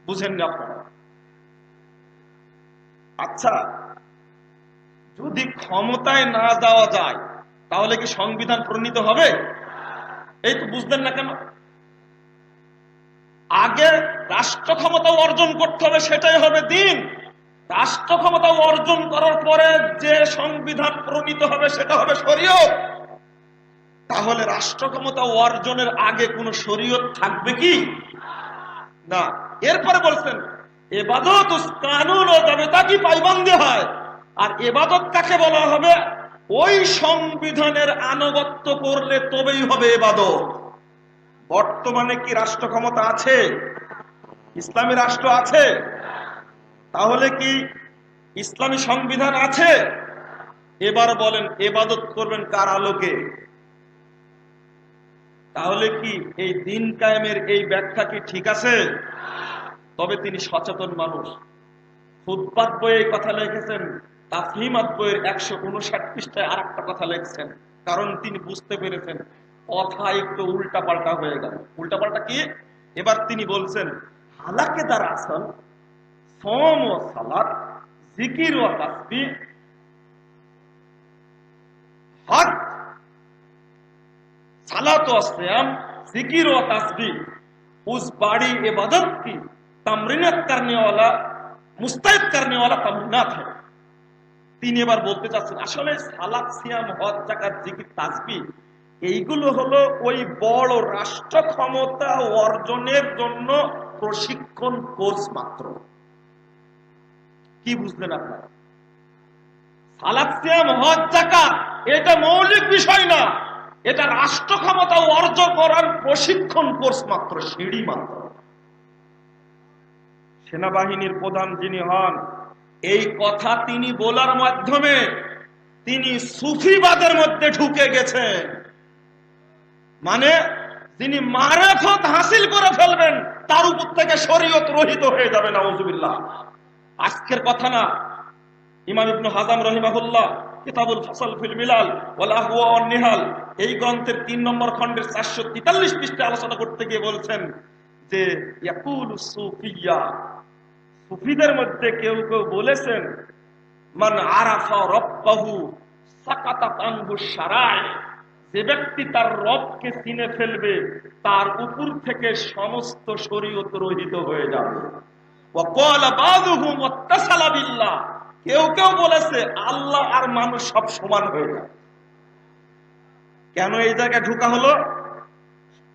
বুঝেন না আপনারা? আচ্ছা, যদি ক্ষমতায় না যাওয়া যায় তাহলে কি সংবিধান প্রণীত হবে? এই তো বুঝলেন না কেন? আগে রাষ্ট্র ক্ষমতা অর্জন করতে হবে, সেটাই হবে দিন। রাষ্ট্র ক্ষমতা অর্জন করার পরে যে সংবিধান প্রণীত হবে সেটা হবে শরীয়ত। তাহলে রাষ্ট্র ক্ষমতা অর্জনের আগে কোন শরীয়ত থাকবে কি? না। এরপরে বলছেন, ইবাদত উস কানুন ও জাবিতা কি পাবন্দি হয়। আর ইবাদত কাকে বলা হবে? ওই সংবিধানের আনুগত্য করলে তবেই হবে ইবাদত। বর্তমানে কি রাষ্ট্র ক্ষমতা আছে? ইসলামী রাষ্ট্র আছে? তাহলে কি ইসলামী সংবিধান আছে? এবার বলেন, ইবাদত করবেন কার আলোকে? তাহলে কি এই দিন কায়েমের এই ব্যাখ্যা কি ঠিক আছে? তবে তিনি সচেতন মানুষ। খুতবাত বইয়ে এই কথা লিখেছেন, তাফহিমাত বইয়ের 159 পৃষ্ঠায় আর একটা কথা লিখছেন। কারণ তিনি বুঝতে পেরেছেন কথা একটু উল্টা পাল্টা হয়ে গেল। উল্টা পাল্টা কি? এবার তিনি বলছেন, হালাকে দ্বারা আসল সোম ও সালাত, জিকির ও তাসবিহ, হজ, सालात और सियाम, जिक्र और तस्बीह उस बड़ी इबादत की तमरीनत करने वाला, मुस्तैद करने वाला तमरीनात है। তিনি এবার বলতে চাচ্ছেন আসলে সালাত, সিয়াম, হজ, যাকাত, জিকির, তাসবিহ এইগুলো হলো ওই বড় রাষ্ট্র ক্ষমতা অর্জনের জন্য প্রশিক্ষণ কোর্স মাত্র। কি বুঝলেন আপনারা? সালাত, সিয়াম, হজ, যাকাত এটা মৌলিক বিষয় না, এটা রাষ্ট্র ক্ষমতা অর্জন করার প্রশিক্ষণ কোর্স মাত্র, সিঁড়ি মাত্র। সেনাবাহিনীর প্রধান যিনি হন, এই কথা তিনি বলার মাধ্যমে তিনি সুফিবাদের মধ্যে ঢুকে গেছেন। মানে যিনি মারেফত হাসিল করে ফেলবেন তার উপর থেকে শরীয়ত রহিত হয়ে যাবে, নাউজুবিল্লাহ। আজকের কথা না, ইমাম ইবনে হাজাম রাহিমাহুল্লাহ কিতাবুল ফাসল ফিল মিলাল ওয়াল আহওয়া ওয়ান নিহাল এই গ্রন্থের ৩ নম্বর খণ্ডের ৪৪৩ পৃষ্ঠায় আলোচনা করতে গিয়ে বলছেন যে ইয়াকুলু সুফিয়া, সুফিদের মধ্যে কেউ কেউ বলেছেন, মান আরাফা রাব্বাহু সাকাতাত আনহু শারায়, যে ব্যক্তি তার রবকে চিনে ফেলবে তার উপর থেকে সমস্ত শরীয়ত রহিত হয়ে যাবে। ওয়া ক্বালা বাযুহুম ওয়াত্তাসালা বিল্লাহ, কেউ কেউ বলেছে আল্লাহ আর মানুষ সব সমান হয়ে যায়। কেন এই জায়গায় ঢোকা হলো?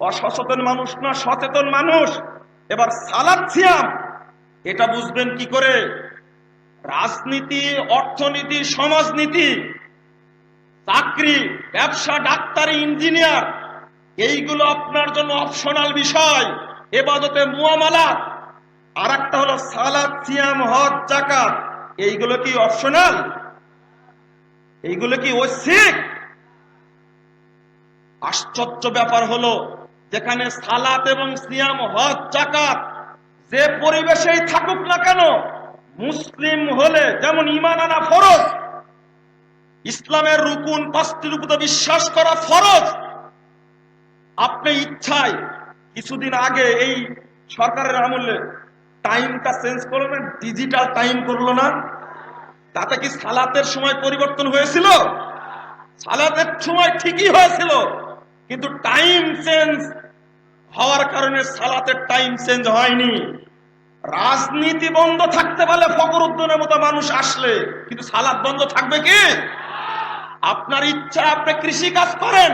অসচেতন মানুষ না, সচেতন মানুষ। এবার সালাত, সিয়াম এটা বুঝবেন কি করে? রাজনীতি, অর্থনীতি, সমাজনীতি, চাকরি, ব্যবসা, ডাক্তারি, ইঞ্জিনিয়ার এইগুলো আপনার জন্য অপশনাল বিষয়, ইবাদতে মুআমালাত। আর একটা হলো সালাত, সিয়াম, হজ, যাকাত, এইগুলো কি অপশনাল? এইগুলো কি ঐচ্ছিক? আশ্চর্য ব্যাপার হলো, যেখানে সালাত এবং সিয়াম, হজ, যাকাত যে পরিবেশেই থাকুক না কেন, মুসলিম হলে যেমন ঈমান আনা ফরজ, ইসলামের রুকুন ৫টির উপর বিশ্বাস করা ফরজ। আপনি ইচ্ছায় কিছুদিন আগে এই সরকারের আমলে টাইমটা চেঞ্জ করলো না, ডিজিটাল টাইম করলো না, তাতে কি সালাতের সময় পরিবর্তন হয়েছিল? সালাতের সময় ঠিকই হয়েছিল, কিন্তু টাইম চেঞ্জ হওয়ার কারণে সালাতের টাইম চেঞ্জ হয়নি। রাজনীতি বন্ধ থাকতে পারলে ফখরুদ্দিনের মতো মানুষ আসলে, কিন্তু সালাত বন্ধ থাকবে কি? আপনার ইচ্ছা আপনি কৃষি কাজ করেন,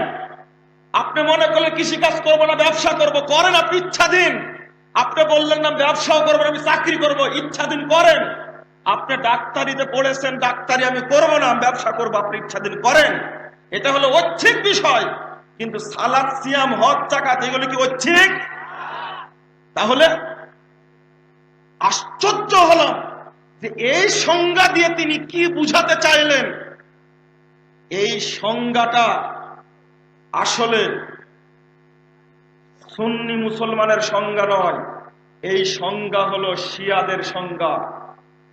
আপনি মনে করলে কৃষি কাজ করবো না ব্যবসা করব, করেন, আপনি ইচ্ছা দিন। আপনি বললেন না ব্যবসাও করবো না, আমি চাকরি করব, ইচ্ছা দিন করেন। আপনি ডাক্তারিতে পড়েছেন, ডাক্তারি আমি করব না, আমি ব্যবসা করবো, আপনি ইচ্ছা দিন করেন। এটা হলো ঐচ্ছিক বিষয়। কিন্তু সালাত, সিয়াম, হজ, যাকাত এগুলো কি ঐচ্ছিক? তাহলে আশ্চর্য হলাম যে এই সংজ্ঞা দিয়ে তিনি কি বুঝাতে চাইলেন। এই সংজ্ঞাটা আসলে সুন্নি মুসলমানের সংজ্ঞা নয়, এই সংজ্ঞা হলো শিয়াদের সংজ্ঞা।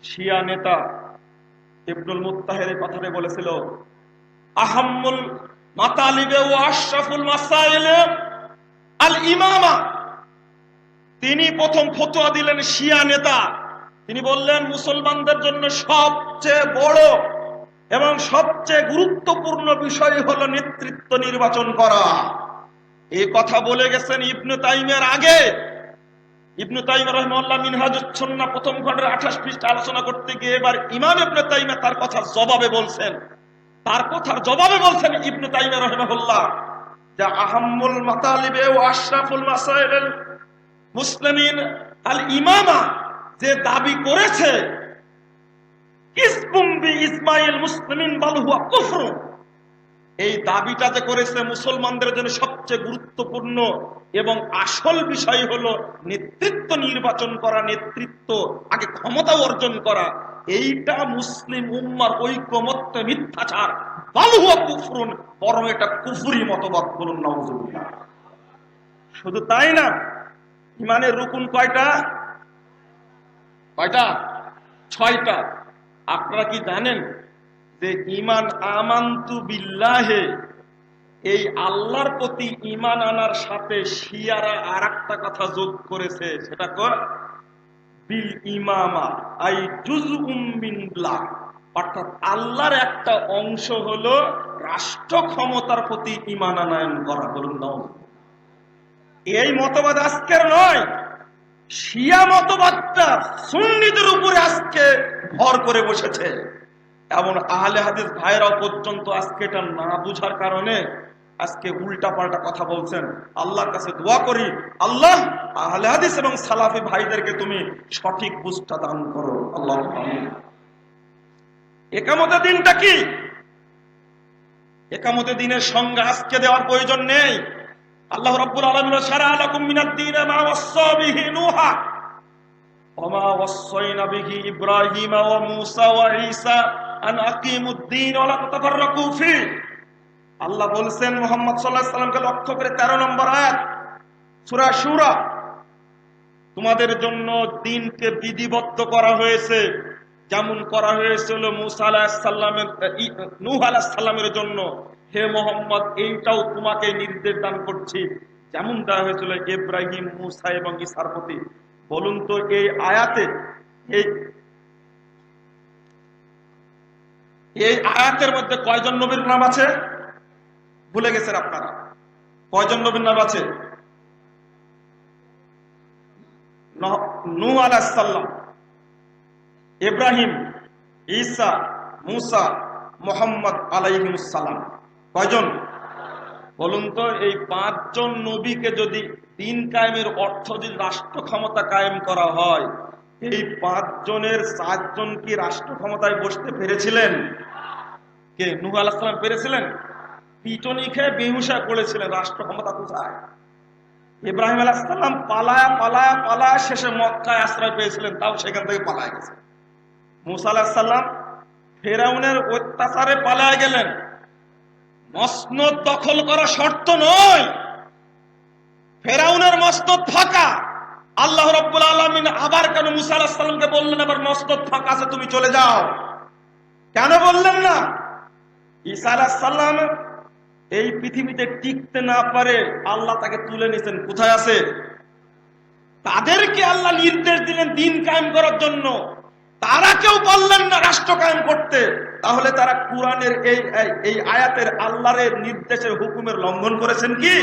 শিয়া নেতা ইবনুল মুত্তাহির এই কথাটা বলেছিল, আহাম্মুল মাতালিবে ও আশরাফুল মাসাইলে আল ইমামা। তিনি প্রথম ফতোয়া দিলেন শিয়া নেতা। তিনি বললেন মুসলমানদের জন্য সবচেয়ে বড় এবং সবচেয়ে গুরুত্বপূর্ণ বিষয় হলো নেতৃত্ব নির্বাচন করা। এই কথা বলে গেছেন ইবনে তাইমিয়ার আগে। ইবনে তাইমিয়া রাহিমাহুল্লাহ মিনহাজুস সুন্নাহ প্রথম খণ্ডের 28 পৃষ্ঠা আলোচনা করতে গিয়ে এবার ইমাম ইবনে তাইমিয়া তার কথার জবাবে বলছেন, ইবনে তাইমিয়া রাহিমাহুল্লাহ যে আহাম্মুল মাতালিবে ওয়া আশরাফুল মাসাইল মুসলিমিন আল ইমামা যে দাবি করেছে, ইসবুম বি ইসমাইল মুসলিমিন বাল হুয়া কুফর, এই দাবিটা যে করেছে মুসলমানদের জন্য সবচেয়ে গুরুত্বপূর্ণ এবং আসল বিষয় হলো নেতৃত্ব নির্বাচন করা, নেতৃত্ব আগে ক্ষমতা অর্জন করা, এইটা মুসলিম উম্মার ঐকমত্য মিথ্যাচার, বাল হুয়া কুফরুন, বরং এটা কুফরি মতবাদ। বলুন নাউজুবিল্লাহ। শুধু তাই না, ইমানের রুকুন কয়টা? 6টা। আপনারা কি জানেন যে ঈমান আমানতু বিল্লাহে, এই আল্লাহর প্রতি ঈমান আনার সাথে শিয়ারা আরেকটা কথা যোগ করেছে, সেটা বিল ইমামা আই জুজউম মিনল্লাহ, অর্থাৎ আল্লাহর একটা অংশ হলো রাষ্ট্র ক্ষমতার প্রতি ঈমান আনয়ন করা। বলুন না, এই মতবাদ আজকের নয়, শিয়া মতবাদটা সুন্নিদের উপরে আজকে ভর করে বসেছে। এমন আহলে হাদিস ভাইরাও পর্যন্ত আজকে এটা না বুঝার কারণে আজকে উল্টা পাল্টা কথা বলছেন। আল্লাহর কাছে দোয়া করি, আল্লাহ আহলে হাদিস এবং সালাফি ভাইদেরকে তুমি সঠিক বুঝটা দান করো, আল্লাহ আমিন। একামতে দিনটা কি? একামতে দিনের সংজ্ঞা আজকে দেওয়ার প্রয়োজন নেই। আল্লাহ রাব্বুল আলামিন শারা'a লাকুম মিনাদ দীন মা ওয়াসসা বিহি নূহা ওয়া মা ওয়াসসাইনা বিহি ইব্রাহিমা ওয়া মূসা ওয়া ঈসা আন আকিমুদ দীন ওয়া লা তাতাফাররাকু ফি। আল্লাহ বলেছেন মুহাম্মদ সাল্লাল্লাহু আলাইহি সাল্লামকে লক্ষ্য করে 13 নম্বর আয়াত সূরা শুরা, তোমাদের জন্য দ্বীনকে বিধিবদ্ধ করা হয়েছে যেমন করা হয়েছিল মূসা আলাইহিস সালামের নূহ আলাইহিস সালামের জন্য। হে মুহাম্মদ, এইটাও তোমাকে নির্দেশ দান করছি যেমন দেওয়া হয়েছিল ইব্রাহিম, মূসা এবং ঈসার প্রতি। বলুন তো এই আয়াতে এই আয়াতের মধ্যে কয়জন নবীর নাম আছে? ভুলে গেছেন আপনারা? কয়জন নবীর নাম আছে? নূহ আলাইহিস সালাম, ইব্রাহিম, ঈসা, মূসা, মুহাম্মদ আলাইহিস সালাম। কয়জন? বলুন তো এই 5 জন নবীকে যদি দিন কায়েমের অর্থ যদি রাষ্ট্র ক্ষমতা কায়েম করা হয়, এই 5 জনের 4 জন কি রাষ্ট্র ক্ষমতায় বসতে পেরেছিলেন? কে? নূহ আলাইহিস সালাম পেরেছিলেন? পিটনি খেয়ে বেহুশ হয়ে পড়েছিলেন, রাষ্ট্র ক্ষমতা কোথায়? ইব্রাহিম আলাইহিস সালাম পালায়া পালায়া পালায়া শেষে মক্কায় আশ্রয় পেয়েছিলেন, তাও সেখান থেকে পালায় গেছে। মূসা আলাইহিস সালাম ফেরাউনের অত্যাচারে পালায় গেলেন। মসনদ দখল করা শর্ত নয়, ফেরাউনের মসনদ ফাঁকা। আল্লাহ রাব্বুল আলামিন আবার কেন মূসা আলাইহিস সালামকে বললেন আবার মসনদ ফাঁকা আছে, তুমি চলে যাও? কেন বললেন না? ঈসা আলাইহিস সালাম এই পৃথিবীতে টিকতে না পারে আল্লাহ তাকে তুলে নিয়েছেন। কোথায় আছে? তাদেরকে আল্লাহ নির্দেশ দিলেন দিন কায়েম করার জন্য, তারা কেউ বললেন না রাষ্ট্র কায়েম করতে। তাহলে তারা কোরআনের এই আয়াতের আল্লাহর নির্দেশের হুকুমের লঙ্ঘন করেছেন কি?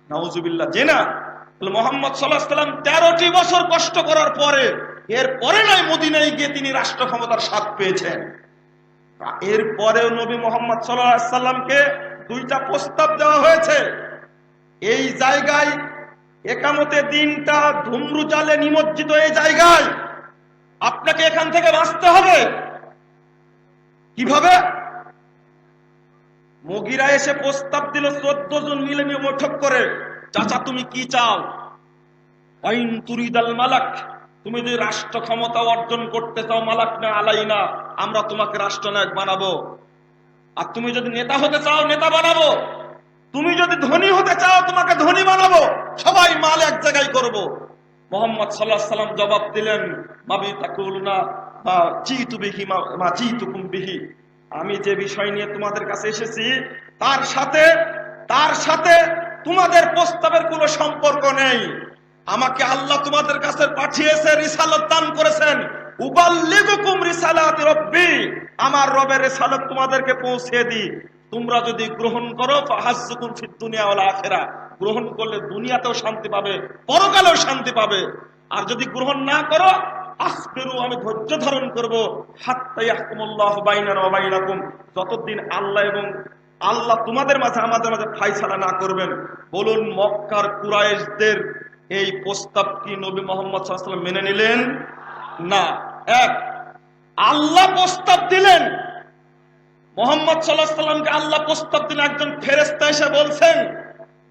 নাউজুবিল্লাহ, যে না। মুহাম্মদ সাল্লাল্লাহু আলাইহি সাল্লাম 13টি বছর কষ্ট করার পরে, এরপরে নয় মদিনায় গিয়ে তিনি রাষ্ট্র ক্ষমতার স্বাদ পেয়েছেন। এরপরেও নবী মুহাম্মদ সাল্লাল্লাহু আলাইহি সাল্লামকে 2টা প্রস্তাব দেওয়া হয়েছে। এই জায়গায় একামতে দিনটা ধুমরুজালে নিমজ্জিত এই জায়গায় আপনাকে এখান থেকে বাঁচতে হবে। কিভাবে? মুগিরা এসে প্রস্তাব দিল 14 জন মিলে বৈঠক করে, চাচা তুমি কি চাও? আইন তুরিদাল মালাক, তুমি যদি রাষ্ট্র ক্ষমতা অর্জন করতে চাও, মালাক না আলাইনা, আমরা তোমাকে রাষ্ট্রনায়ক বানাবো। আর তুমি যদি নেতা হতে চাও নেতা বানাবো, তুমি যদি ধনী হতে চাও তোমাকে ধনী বানাবো, সবাই মাল এক জায়গায় করব। মুহাম্মদ সাল্লাল্লাহু আলাইহি সাল্লাম জবাব দিলেন, মাবি তাকুলুনা মা জিতু বিহি মা জিতুকুম বিহি, আমি যে বিষয় নিয়ে তোমাদের কাছে এসেছি তার সাথে তোমাদের প্রস্তাবের কোনো সম্পর্ক নেই। আমাকে আল্লাহ তোমাদের কাছে পাঠিয়েছে, রিসালাত দান করেছেন। উবাল্লিগুকুম রিসালাতি রাব্বি, আমার রবের রিসালাত তোমাদেরকে পৌঁছে দিই। তোমরা যদি গ্রহণ করো ফাহাজ্জুকুম ফিদ দুনিয়া ওয়াল আখিরাহ, গ্রহণ করলে দুনিয়াতেও শান্তি পাবে, পরকালেও শান্তি পাবে। আর যদি গ্রহণ না করো, আসবিরু, আমি ধৈর্য ধারণ করব, হাত্তা ইয়াহকুমুল্লাহু বাইনানা ওয়া বাইনাকুম, যতদিন আল্লাহ তোমাদের মাঝে আমাদের মাঝে ফায়সালা না করবেন। বলুন মক্কার কুরাইশদের এই প্রস্তাব কি নবী মুহাম্মদ সাল্লাল্লাহু আলাইহি ওয়াসাল্লাম মেনে নিলেন? না। এক, আল্লাহ প্রস্তাব দিলেন, মুহাম্মদ সাল্লাল্লাহু আলাইহি ওয়াসাল্লামকে আল্লাহ প্রস্তাব দিলেন। একজন ফেরেশতা এসে বলছেন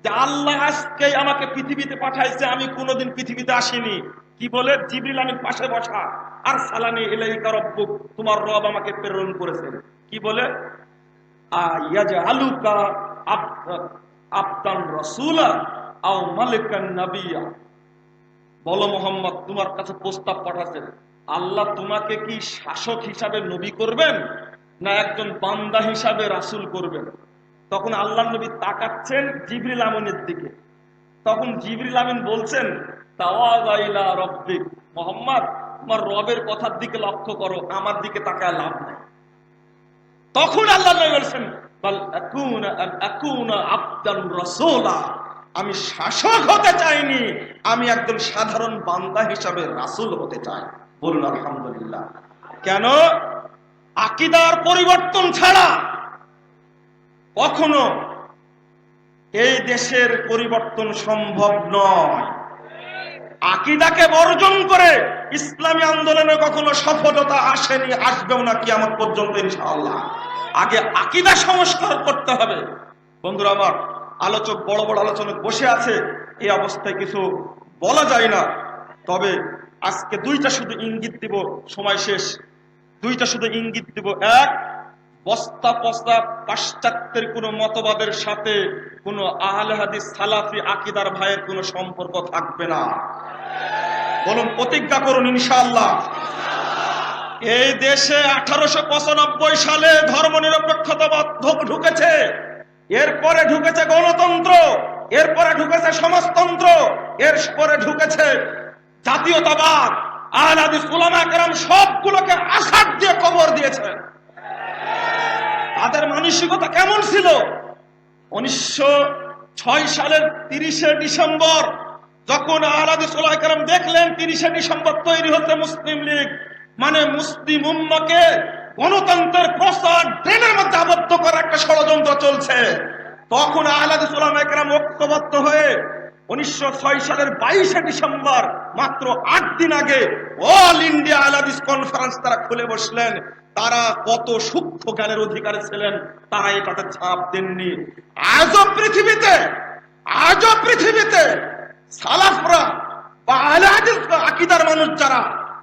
যে আল্লাহ আজকে আমাকে পৃথিবীতে পাঠাইছে, আমি কোনোদিন পৃথিবীতে আসিনি। কি বলে? জিবরিল আমিন পাশে বসা, আর সালানি ইলাইকা রাব্বুক, তোমার রব আমাকে প্রেরণ করেছেন। কি বলে? ইয়াজআলুকা আবদান রাসূলা আও মালিকান নাবিয়্যা। বলো মুহাম্মদ, তোমার কাছে প্রস্তাব পাঠাচ্ছেন, আল্লাহ তোমাকে কি শাসক হিসাবে নবী করবেন না একজন বান্দা হিসাবে রাসূল করবেন? তখন আল্লাহ নবী তাকাচ্ছেন জিবরিল আমিনের দিকে। তখন জিবরিল আমিন বলছেন, তাওয়াজা ইলা রাব্বিক, মুহাম্মদ তোমার রবের কথার দিকে লক্ষ্য করো, আমার দিকে তাকায় লাভ নাই। তখন আল্লাহ নবী বলছেন, বাল আকুনা আবদান রাসূলা, আমি শাসক হতে চাইনি, আমি একজন সাধারণ বান্দা হিসাবে রাসূল হতে চাই। বলুন আলহামদুলিল্লাহ। কেন? আকীদার পরিবর্তন ছাড়া কখনো এই দেশের পরিবর্তন সম্ভব নয়। আকীদাকে বর্জন করে ইসলামী আন্দোলনে কখনো সফলতা আসেনি, আসবেও না কিয়ামত পর্যন্ত ইনশাআল্লাহ। আগে আকীদা সংস্কার করতে হবে। বন্ধুরা আমার, আলোচক বড় বড় আলোচনা বসে আছে, এই অবস্থায় কিছু বলা যায় না। তবে আজকে দুইটা শুধু ইঙ্গিত দিব, সময় শেষ। দুইটা শুধু ইঙ্গিত দিব। এক, বস্তা পস্তা পাশ্চাত্যের কোন মতবাদের সাথে কোন আহলে হাদিস সালাফি আকীদার ভাইয়ের কোন সম্পর্ক থাকবে না। বলুন, প্রতিজ্ঞা করুন ইনশাআল্লাহ। এই দেশে 1895 সালে ধর্মনিরপেক্ষতাবাদ ঢুকেছে, এরপরে ঢুকেছে গণতন্ত্র, এরপরে ঢুকেছে সমাজতন্ত্র, এরপরে ঢুকেছে জাতীয়তাবাদ। আহলে হাদিস উলামা কেরাম সবগুলোকে আছাড় দিয়ে কবর দিয়েছে। তাদের মানসিকতা কেমন ছিল? 1906 সালের 30শে ডিসেম্বর যখন আহলে হাদিস উলামা কেরাম দেখলেন 30শে ডিসেম্বর তৈরি হচ্ছে মুসলিম লীগ, মানে মুসলিম উম্মাহকে গণতন্ত্রের প্রচার ড্রেনের মধ্যে আবদ্ধ করার একটা ষড়যন্ত্র চলছে, তখন আহলে হাদিস উলামা কেরাম ঐক্যবদ্ধ হয়ে 1906 সালের 22শে ডিসেম্বর, মাত্র 8 দিন আগে অল ইন্ডিয়া আহলে হাদিস কনফারেন্স তারা খুলে বসলেন। তারা কত সূক্ষ্ম জ্ঞানের অধিকারী ছিলেন, তারা এটাতে ছাপ দেননি। আজও পৃথিবীতে সালাফরা বা আহলে হাদিস আকীদার মানুষ যারা,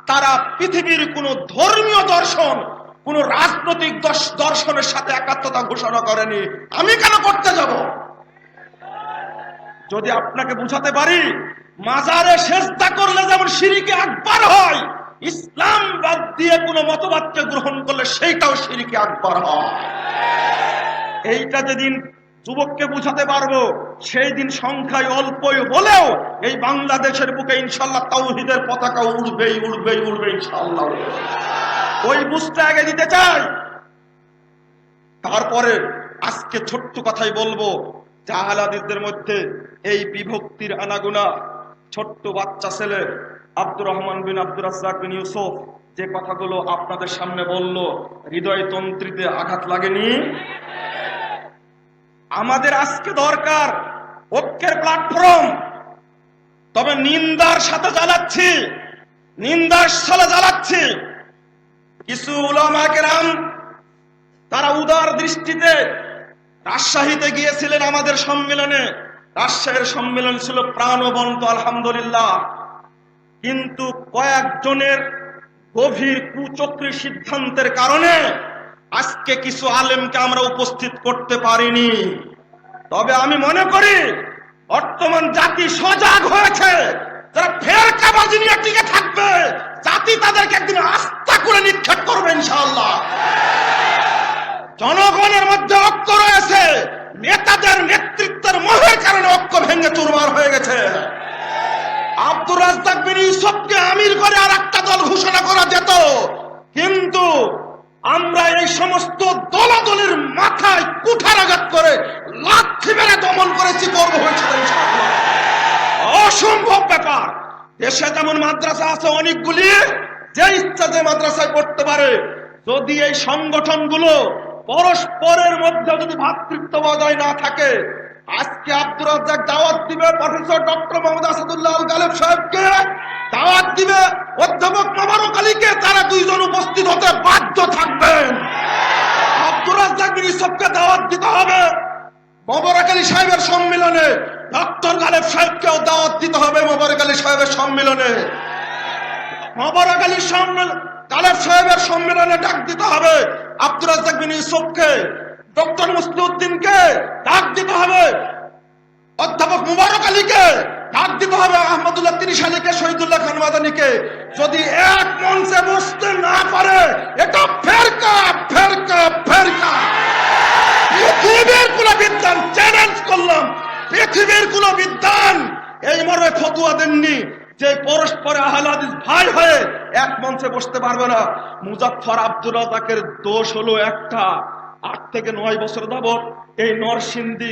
তারা পৃথিবীর কোন ধর্মীয় দর্শন, কোন রাজনৈতিক দর্শনের সাথে একাত্মতা ঘোষণা করেনি। আমি কেন করতে যাব? যদি আপনাকে বুঝাতে পারি, মাজারে সেজদা করলে যেমন শিরকে আকবার হয়, ইসলাম বাদ দিয়ে কোন মতবাদকে গ্রহণ করলে সেইটাও শিরকে আকবার হয়। এইটা যেদিন যুবককে বুঝাতে পারবো, সেই দিন সংখ্যায় অল্পই হলেও এই বাংলাদেশের বুকে ইনশাআল্লাহ তাওহীদের পতাকা উড়বেই ইনশাআল্লাহ। ওই বুঝতে আগে দিতে চাই। তারপরে আজকে ছোট্ট কথাই বলবো, আহলে হাদিসদের মধ্যে এই বিভক্তির আনাগোনা, ছোট্ট বাচ্চা ছেলে আব্দুর রহমান বিন আব্দুর রাজ্জাক বিন ইউসুফ যে কথাগুলো আপনাদের সামনে বলল, হৃদয় তন্ত্রীতে আঘাত লাগেনি? আমাদের আজকে দরকার ঐক্যের প্ল্যাটফর্ম। তবে নিন্দার সাথে জ্বালাচ্ছি কিছু উলামা কেরাম, তারা উদার দৃষ্টিতে রাজশাহীতে গিয়েছিলেন আমাদের সম্মেলনে। রাজশাহীর সম্মেলন ছিল প্রাণবন্ত আলহামদুলিল্লাহ, কিন্তু কয়েকজনের গভীর কুচক্রী সিদ্ধান্তের কারণে আজকে কিছু আলেমকে আমরা উপস্থিত করতে পারিনি। তবে আমি মনে করি বর্তমান জাতি সজাগ হয়েছে। যারা ফেরকাবাজি নিয়ে টিকে থাকবে, জাতি তাদেরকে একদিন আস্থা করে নিক্ষেপ করবে ইনশাআল্লাহ। জনগণের মধ্যে ঐক্য রয়েছে, নেতাদের নেতৃত্বের মোহের কারণে ঐক্য ভেঙে চুরমার হয়ে গেছে। আব্দুর রাজ্জাক বিন ইউসুফকে আমির করে আর একটা দল ঘোষণা করা যেত, কিন্তু আমরা এই সমস্ত দলাদলের মাথায় কুঠারাঘাত করে লাথি মেরে দমন করেছি, করব হয়েছিল ইনশাআল্লাহ। অসম্ভব ব্যাপার। দেশে যেমন মাদ্রাসা আছে অনেকগুলি, যে ইচ্ছা যে মাদ্রাসায় পড়তে পারে। যদি এই সংগঠনগুলো পরস্পরের মধ্যে যদি ভ্রাতৃত্ব বজায় না থাকে, আজকে আব্দুর রাজ্জাক দাওয়াত দিবে প্রফেসর ডক্টর মোহাম্মদ আসাদুল্লাহ আল গালেব সাহেবকে, দাওয়াত দিবে অধ্যাপক মোবারক আলীকে, তারা দুইজন উপস্থিত হতে বাধ্য থাকবেন। আব্দুর রাজ্জাক বিন ইউসুফকে দাওয়াত দিতে হবে মোবারক আলী সাহেবের সম্মেলনে, ডক্টর গালেব সাহেবকেও দাওয়াত দিতে হবে মোবারক আলী সাহেবের সম্মেলনে। মোবারক আলী গালেব সাহেবের সম্মেলনে ডাক দিতে হবে আব্দুর রাজ্জাক বিন ইউসুফকে, ডক্টর মুসলিউদ্দিনকে ডাক দিতে হবে, অধ্যাপক মুবারক আলীকে ডাক দিতে হবে, আহমদুল্লাহ তিরিশালীকে, শহীদুল্লাহ খান মাদানীকে। যদি এক মঞ্চে বসতে না পারে, এটা ফেরকা। পৃথিবীর কোন বিদ্বান, চ্যালেঞ্জ করলাম, পৃথিবীর কোন বিদ্বান এই মর্মে ফতোয়া দেননি যে পরস্পরে আহলে হাদিস ভাই হয়ে এক মঞ্চে বসতে পারবে না। মুজাফফর আব্দুর রাজ্জাকের দোষ হলো একটা, 8 থেকে 9 বছর যাবত এই নরসিংদী,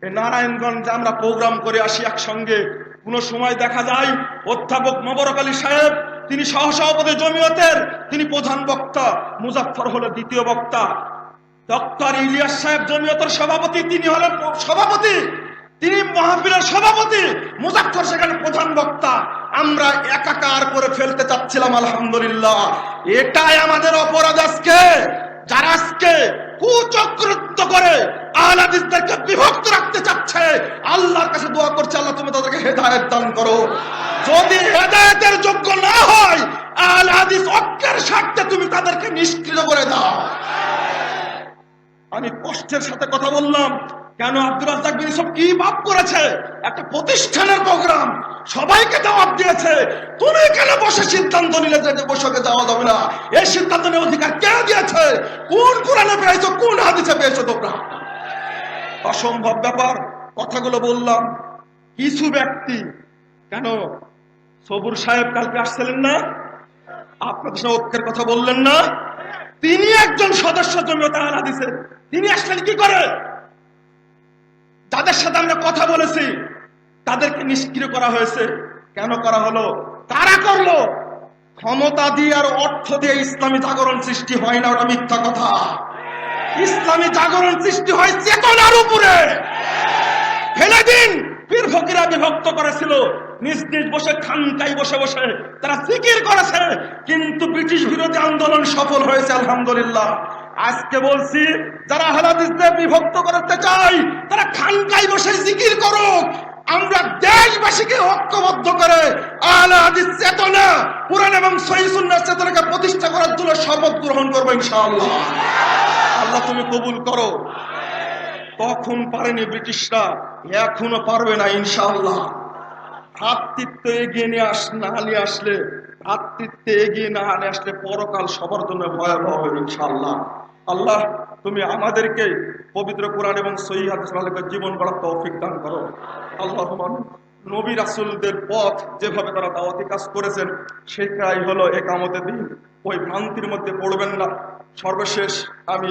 নারায়ণগঞ্জে আমরা প্রোগ্রাম করে আসি একসঙ্গে। কোন সময় দেখা যায় অধ্যাপক মোবারক আলী সাহেব তিনি সহসভাপতি জমিয়তের, তিনি প্রধান বক্তা, মুজাফফর হলো দ্বিতীয় বক্তা, ডক্টর ইলিয়াস সাহেব জমিয়তের সভাপতি, তিনি হলেন সভাপতি, তিনি মাহফিলের সভাপতি, মুজাফফর সেখানে প্রধান বক্তা। আমরা একাকার করে ফেলতে চাচ্ছিলাম। আলহামদুলিল্লাহ, এটাই আমাদের অপরাধ। আজকে যারা আজকে কুচক্রান্ত করে আহলে হাদিসদেরকে বিভক্ত রাখতে চাচ্ছে, আল্লাহর কাছে দোয়া করছে, আল্লাহ তুমি তাদেরকে হেদায়েত দান করো। যদি হেদায়েতের যোগ্য না হয়, আহলে হাদিস ঐক্যের স্বার্থে তুমি তাদেরকে নিষ্ক্রিয় করে দাও। আমি কষ্টের সাথে কথা বললাম, কেন আব্দুর রাজ্জাক বিন ইউসুফ কি পাপ করেছে? একটা প্রতিষ্ঠানের প্রোগ্রাম, সবাইকে দাওয়াত দিয়েছে, তুমি কেন বসে সিদ্ধান্ত নিলে যে বসে যাওয়া যাবে না? এই সিদ্ধান্ত নেওয়ার অধিকার কে দিয়েছে? কোন কোরআনে পেয়েছো, কোন হাদিসে পেয়েছো তোমরা? অসম্ভব ব্যাপার। কথাগুলো বললাম। কিছু ব্যক্তি, কেন সবুর সাহেব কালকে আসছিলেন না? আপনাদের সঙ্গে ঐক্যের কথা বললেন না? তিনি একজন সদস্য জমিয়ত আহলে হাদিসের, তিনি আসলেন কি করে? যাদের সাথে আমরা কথা বলেছি তাদেরকে নিষ্ক্রিয় করা হয়েছে। কেন করা হলো? কারা করলো? ক্ষমতা দিয়ে আর অর্থ দিয়ে ইসলামী জাগরণ সৃষ্টি হয় না, ওটা মিথ্যা কথা। ইসলামী জাগরণ সৃষ্টি হয় চেতনার উপরে। ফেলে দিন। পীর ফকিরা বিভক্ত করেছিল, নিজ নিজ বসে খানকাই বসে বসে তারা জিকির করেছে, কিন্তু ব্রিটিশ বিরোধী আন্দোলন সফল হয়েছে আলহামদুলিল্লাহ। আজকে বলছি, যারা আহলে হাদিসদের বিভক্ত করতে চায় তারা খানকাই বসে জিকির করুক। আমরা দেশবাসীকে ঐক্যবদ্ধ করে আহলে হাদিস চেতনা, কুরআন এবং সহিহ সুন্নাহ চেতনাকে প্রতিষ্ঠা করার জন্য শপথ গ্রহণ করব ইনশাআল্লাহ। আল্লাহ তুমি কবুল করো। তখন পারেনি ব্রিটিশরা, এখনো পারবে না ইনশাআল্লাহ। ভ্রাতৃত্ব এগিয়ে নিয়ে আসলে, ভ্রাতৃত্বে এগিয়ে না আনে আসলে পরকাল সবার জন্য ভয়াবহ হবে ইনশাআল্লাহ। আল্লাহ তুমি আমাদেরকে পবিত্র কোরআন এবং সহিহ হাদিসের আলোকে জীবন গড়ার তৌফিক দান করো। আল্লাহুম্মা। নবী রাসূলদের পথ যেভাবে তারা দাওয়াতি কাজ করেছেন সেটাই হলো একামতের দিন, ওই ভ্রান্তির মধ্যে পড়বেন না। সর্বশেষ আমি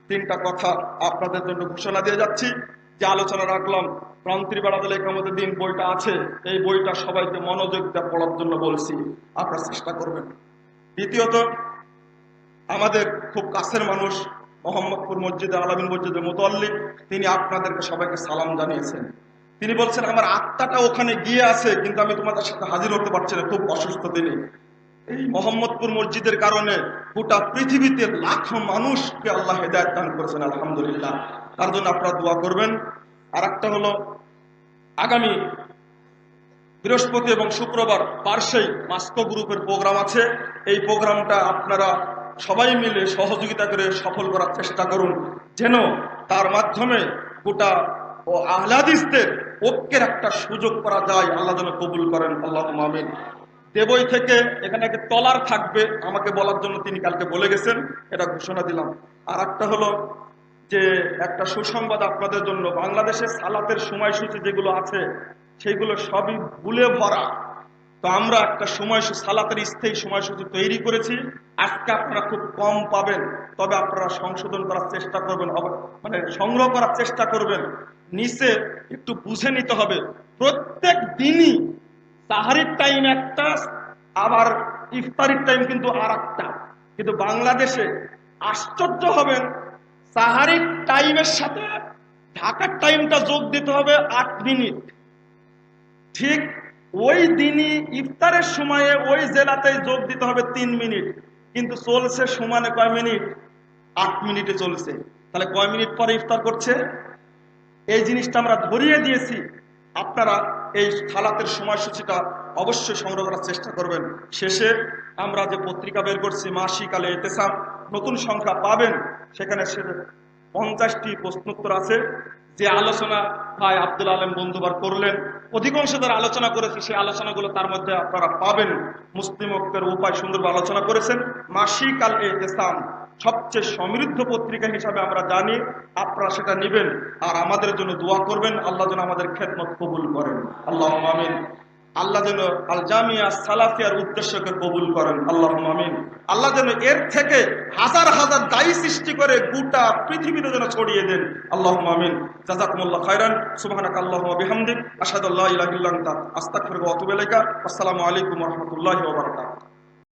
তিনটা কথা আপনাদের জন্য ঘোষণা দিয়ে যাচ্ছি, যে আলোচনা রাখলাম। প্রান্তির বেড়াদলে একামতের দিন বইটা আছে, এই বইটা সবাইকে মনোযোগ দিয়ে পড়ার জন্য বলছি, আপনারা চেষ্টা করবেন। দ্বিতীয়ত, আমাদের খুব কাছের মানুষ মোহাম্মদপুর মসজিদে আলামিন মসজিদের মুতাল্লি, তিনি আপনাদেরকে সবাইকে সালাম জানিয়েছেন। তিনি বলছেন, আমার আত্মাটা ওখানে গিয়ে আছে, কিন্তু আমি তোমাদের সাথে হাজির হতে পারছি না, খুব অসুস্থ তিনি। এই মোহাম্মদপুর মসজিদের কারণে গোটা পৃথিবীতে লাখো মানুষকে আল্লাহ হেদায়েত দান করেছেন আলহামদুলিল্লাহ। তার জন্য আপনারা দোয়া করবেন। আর একটা হলো, আগামী বৃহস্পতি এবং শুক্রবার পার্শ্বেই মাস্কো গ্রুপের প্রোগ্রাম আছে। এই প্রোগ্রামটা আপনারা সবাই মিলে সহযোগিতা করে সফল করার চেষ্টা করুন, যেন তার মাধ্যমে গোটা ও আহলে হাদিসদের ঐক্যের একটা সুযোগ করা যায়। আল্লাহ যেন কবুল করেন, আল্লাহুম্মা আমিন। দেবই থেকে এখানে একটা ট্রলার থাকবে, আমাকে বলার জন্য তিনি কালকে বলে গেছেন, এটা ঘোষণা দিলাম। আর একটা হলো যে একটা সুসংবাদ আপনাদের জন্য, বাংলাদেশে সালাতের সময়সূচি যেগুলো আছে সেগুলো সবই ভুলে ভরা। তো আমরা একটা সালাতের স্থায়ী সময়সূচি তৈরি করেছি। আজকে আপনারা খুব কম পাবেন, তবে আপনারা সংশোধন করার চেষ্টা করবেন, মানে সংগ্রহ করার চেষ্টা করবেন। নিচে একটু বুঝে নিতে হবে, প্রত্যেক দিনই সাহারির টাইম একটা, আবার ইফতারির টাইম কিন্তু আর একটা। কিন্তু বাংলাদেশে আশ্চর্য হবেন, সাহারির টাইমের সাথে ঢাকার টাইমটা যোগ দিতে হবে 8 মিনিট। ঠিক ওই দিনই ইফতারের সময়ে ওই জেলাতে যোগ দিতে হবে 3 মিনিট, কিন্তু চলছে সমানে কয় মিনিট? 8 মিনিটে চলছে। তাহলে কয় মিনিট পরে ইফতার করছে? এই জিনিসটা আমরা ধরিয়ে দিয়েছি। আপনারা এই সালাতের সময়সূচিটা অবশ্যই সংগ্রহ করার চেষ্টা করবেন। শেষে আমরা যে পত্রিকা বের করছি মাসিক আলে ইতিসাম, নতুন সংখ্যা পাবেন, সেখানে 50টি প্রশ্নোত্তর আছে। যে আলোচনা ভাই আব্দুল আলম বন্ধুবার করলেন, অধিকাংশ যারা আলোচনা করেছে সেই আলোচনাগুলো তার মধ্যে আপনারা পাবেন। মুসলিম ঐক্যের উপায় সুন্দরভাবে আলোচনা করেছেন। মাসিক আল ইতিসাম সবচেয়ে সমৃদ্ধ পত্রিকা হিসাবে আমরা জানি, আপনারা সেটা নেবেন আর আমাদের জন্য দোয়া করবেন। আল্লাহ যেন আমাদের খেদমত কবুল করেন, আল্লাহুম্মা আমিন। আল্লাহ যেন আল জামিয়া সালাফিয়ার উদ্দেশ্যকে কবুল করেন, আল্লাহুম্মা আমিন। আল্লাহ যেন এর থেকে হাজার হাজার দায়ী সৃষ্টি করে গোটা পৃথিবীতে যেন ছড়িয়ে দেন, আল্লাহুম্মা আমিন। জাযাকুমুল্লাহ খায়রান। সুবহানাকা আল্লাহুম্মা ওয়া বিহামদিক, আশহাদু আল্লা ইলাহা ইল্লা আনতা, আস্তাগফিরুকা ওয়া আতুবু ইলাইকা। আসসালামু আলাইকুম ওয়া রাহমাতুল্লাহি ওয়া বারাকাতুহু।